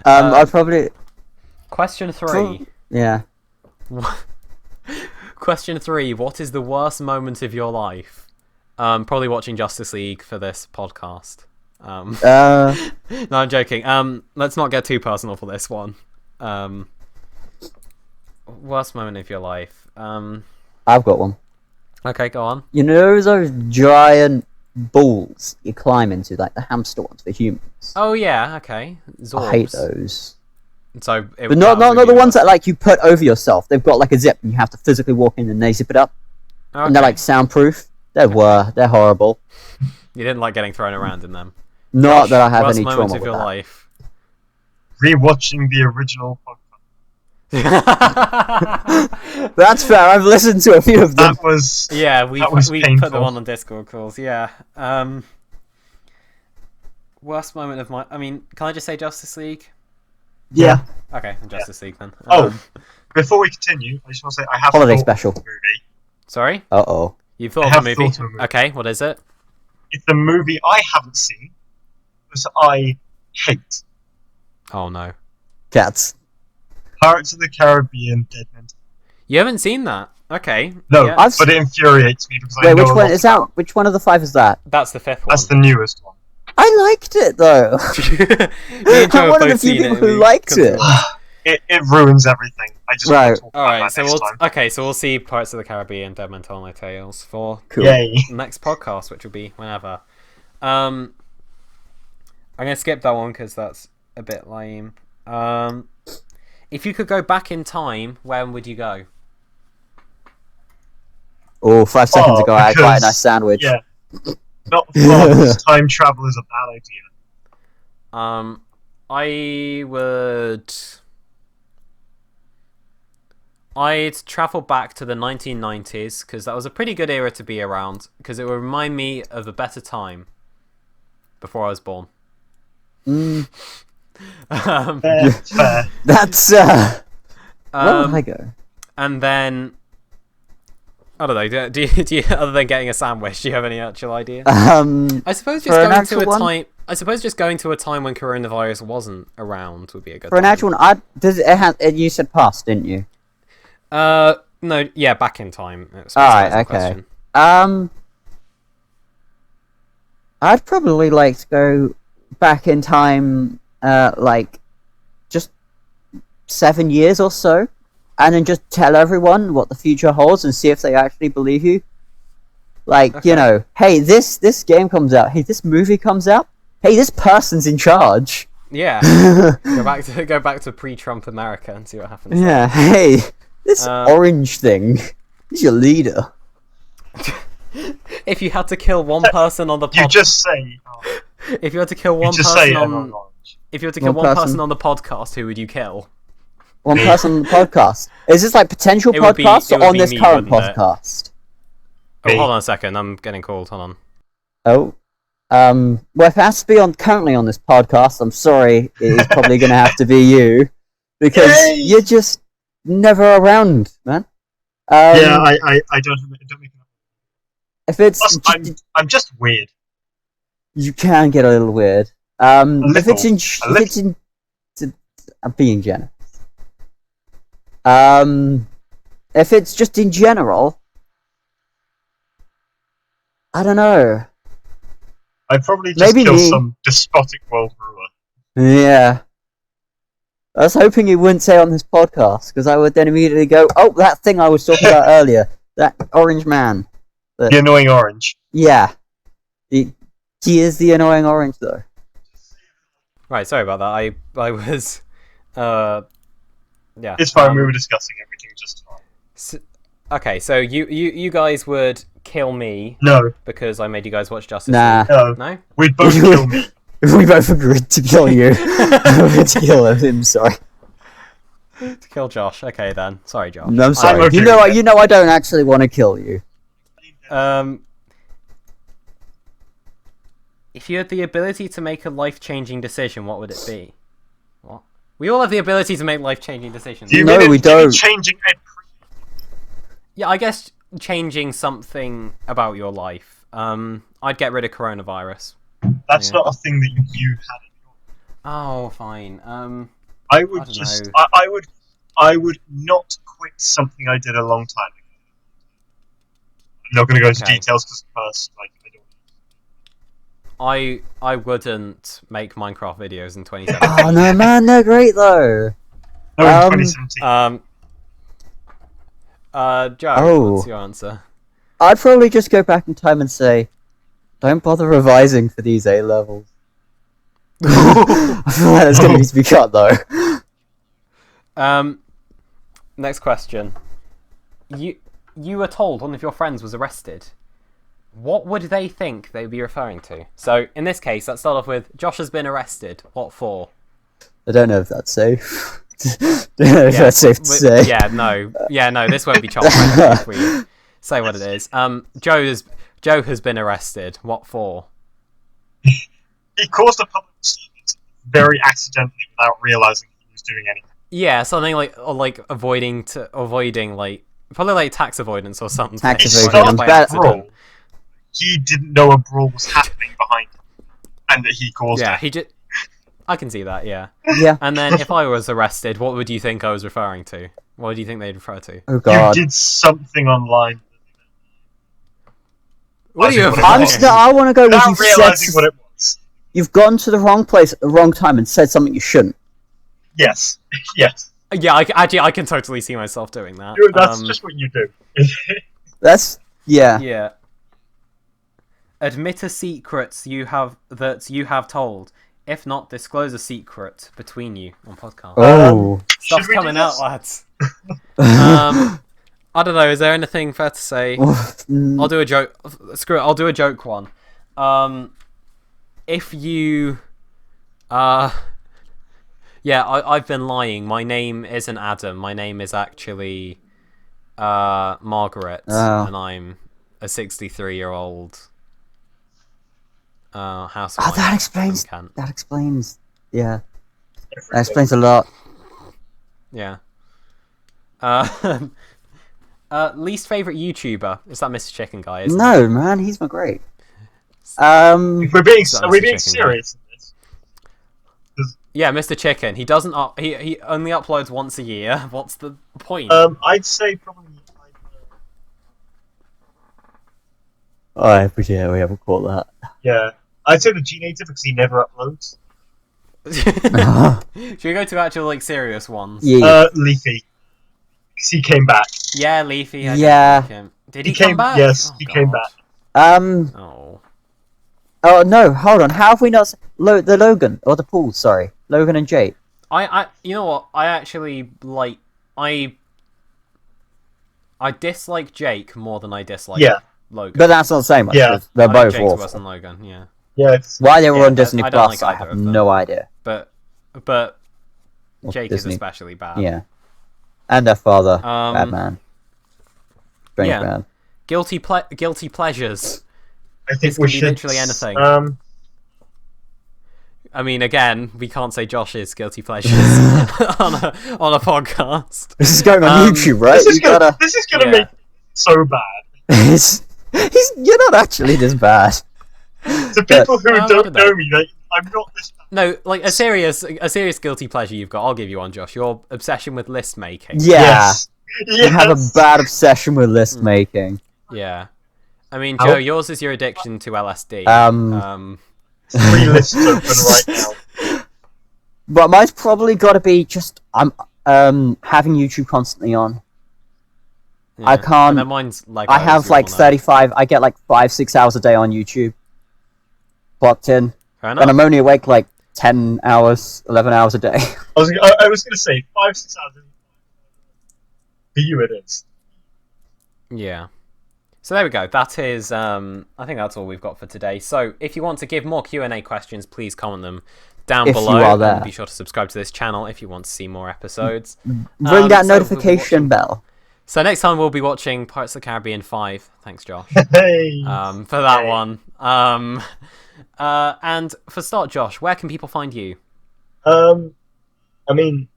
I'd probably... Question 3. Yeah. Question 3. What is the worst moment of your life? Probably watching Justice League for this podcast. No, I'm joking. Let's not get too personal for this one. Worst moment of your life. I've got one. Okay, go on. You know those giant balls you climb into, like the hamster ones for humans? Oh yeah, okay. Zorbs. I hate those. So, but not the ones that like you put over yourself. They've got like a zip, and you have to physically walk in and they zip it up. Okay. And they're like soundproof. They're horrible. You didn't like getting thrown around in them. Not that I have any trauma trauma of with your that. life. Rewatching the original podcast. That's fair. I've listened to a few of them. That was we painful. put them on Discord calls. Yeah. Worst moment of my. I mean, can I just say Justice League? Yeah. Okay, Justice League then. Before we continue, I just want to say I have holiday thought special of a movie. Sorry. Uh-oh. You've thought of a movie? Okay, what is it? It's a movie I haven't seen, because I hate. Oh no. Cats. Pirates of the Caribbean: Dead Men. You haven't seen that? Okay. No, yeah. but it infuriates me because I Wait, know which one is that? Which one of the 5 is that? That's the 5th one. That's the newest one. I liked it though. I'm one of the few people who liked it. It ruins everything. I just want to talk about that next time. So we'll see Pirates of the Caribbean: Dead Men Tell No Tales for Yay. next podcast, which will be whenever. I'm gonna skip that one because that's a bit lame. If you could go back in time, when would you go? Oh, 5 seconds ago I had quite a nice sandwich. Yeah. Not because time travel is a bad idea. I'd travel back to the 1990s because that was a pretty good era to be around because it would remind me of a better time before I was born. Fair. That's where would I go? And then I don't know. Do you other than getting a sandwich, do you have any actual idea? I suppose just going to a time. I suppose just going to a time when coronavirus wasn't around would be a good. For an actual one, you said past, didn't you? No, yeah, back in time. Alright, okay. I'd probably like to go back in time, like, just 7 years or so, and then just tell everyone what the future holds and see if they actually believe you. Like, okay. You know, hey, this game comes out, hey, this movie comes out, hey, this person's in charge. Yeah. go back to pre-Trump America and see what happens. Yeah, hey, this orange thing is your leader. If you had to kill one person on the podcast, you just say. If you had to kill one person on, if you had to kill one person on the podcast, who would you kill? One person on the podcast. Is this like potential podcast or on this current podcast? Oh, hold on a second. I'm getting called. Hold on. Oh. Well, if it has to be currently on this podcast, I'm sorry. It is probably going to have to be you. Because you're just never around, man. Yeah, I don't make enough. If it's... Plus, I'm just weird. You can get a little weird. If it's in, I'm being generous. If it's just in general, I don't know. I'd probably just kill some despotic world ruler. Yeah. I was hoping you wouldn't say on this podcast, because I would then immediately go, oh, that thing I was talking about earlier, that orange man. The annoying orange. Yeah. He is the annoying orange, though. Right, sorry about that. I was... yeah. It's fine, we were discussing everything just fine. Okay, so you guys would kill me? No. Because I made you guys watch Justice League? No? We'd both kill me. We both agreed to kill you. To kill him, sorry. To kill Josh. Okay then. Sorry, Josh. No, I'm sorry. You know I don't actually want to kill you. If you had the ability to make a life-changing decision, what would it be? What? We all have the ability to make life-changing decisions. No, we don't. Changing Yeah, I guess changing something about your life. I'd get rid of coronavirus. That's not a thing that you had in your life. Oh, fine. I would not quit something I did a long time ago. I'm not going to go into details because first, I wouldn't make Minecraft videos in 2017. Oh no, man, they're great though. No, in 2017. Joe, what's your answer? I'd probably just go back in time and say, don't bother revising for these A levels. I feel like that's going to need to be cut though. Next question. You were told one of your friends was arrested. What would they think they'd be referring to? So, in this case, let's start off with, Josh has been arrested. What for? I don't know if that's safe. Don't know if that's safe to say. Yeah, no, this won't be child-friendly if we say what it is. Joe has been arrested. What for? He caused a public disturbance very accidentally without realizing he was doing anything. Yeah, something like avoiding probably like tax avoidance or something. Tax avoidance. He didn't know a brawl was happening behind him, and that he caused it. I can see that, yeah. Yeah. And then if I was arrested, what would you think I was referring to? What do you think they'd refer to? Oh god. You did something online. What are you? I want to go with you realizing what it was. You've gone to the wrong place at the wrong time and said something you shouldn't. Yes. Yes. Yeah, I can totally see myself doing that. Dude, that's just what you do. Yeah. Yeah. Admit a secret you have told. If not, disclose a secret between you on podcast. Oh. Stuff's coming out, lads. I don't know, is there anything fair to say? I'll do a joke. Screw it, I'll do a joke one. If you... yeah, I've been lying. My name isn't Adam. My name is actually Margaret. And I'm a 63-year-old housewife. That explains... Yeah. That explains a lot. Yeah. Least favourite YouTuber? Is that Mr. Chicken Guy, isn't No, man, he's my great. Are we being serious in this? Yeah, Mr. Chicken. He doesn't he only uploads once a year. What's the point? I'd say probably... Oh, I appreciate we haven't caught that. Yeah. I'd say the G-Nator because he never uploads. Should we go to actual, like, serious ones? Yeah. Leafy. Because he came back. Yeah, Leafy. Yeah. Did he come back? Yes, he came back. Oh. Oh, no, hold on. How have we not... the Logan, or the Paul, sorry. Logan and Jake. You know what? I actually, like... I dislike Jake more than I dislike Logan. But that's not the same. Yeah. They're both Jake's awful. worse than Logan, yeah. Yeah. Why they were on Disney I don't Plus, like I either have of them. no idea. But Jake is especially bad. Yeah. And their father, bad man. Strange man. Guilty pleasures. I think we should be literally anything. I mean, again, we can't say Josh's guilty pleasures on a podcast. This is going on YouTube, right? This is gonna make it so bad. You're not actually this bad. To people who don't know me, I'm not this bad. No, like a serious guilty pleasure you've got. I'll give you one, Josh. Your obsession with list making. Yeah, Yes. you have a bad obsession with list making. Yeah. I mean, Joe, yours is your addiction to LSD. 3 lists open right now. But mine's probably got to be just I'm having YouTube constantly on. Yeah. I can't. And then mine's like I have like 35. I get like 5-6 hours a day on YouTube. Clocked in, Fair enough. and I'm only awake like 10 hours, 11 hours a day. I was gonna say 5-6 hours. For you, it is. Yeah. So there we go. That is, I think that's all we've got for today. So if you want to give more Q&A questions, please comment them down If below. you are there. And be sure to subscribe to this channel if you want to see more episodes. Ring that So notification bell. So next time we'll be watching Pirates of the Caribbean 5. Thanks, Josh, Hey. for that one. And for start, Josh, where can people find you? I mean,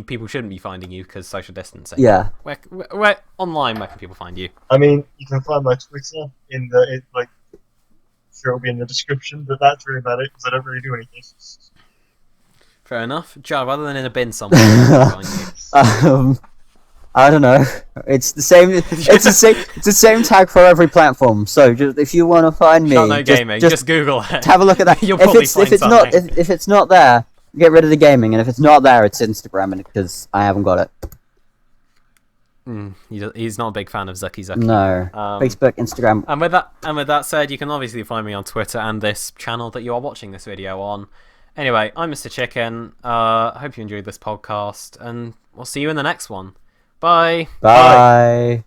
people shouldn't be finding you because social distancing. Yeah. Where online? Where can people find you? you can find my Twitter in the sure it'll be in the description, but that's really about it because I don't really do anything. Fair enough, Joe. Other than in a bin somewhere, where can people find you? I don't know. It's the same. It's the same tag for every platform. So just, if you want to find me, Shutnotegaming. Just Google it. Have a look at that. You'll probably find something. If it's not there, get rid of the gaming, and if it's not there, it's Instagram, because I haven't got it. He's not a big fan of Zucky. No. Facebook, Instagram. And with that said, you can obviously find me on Twitter and this channel that you are watching this video on. Anyway, I'm Mr. Chicken. I hope you enjoyed this podcast, and we'll see you in the next one. Bye. Bye.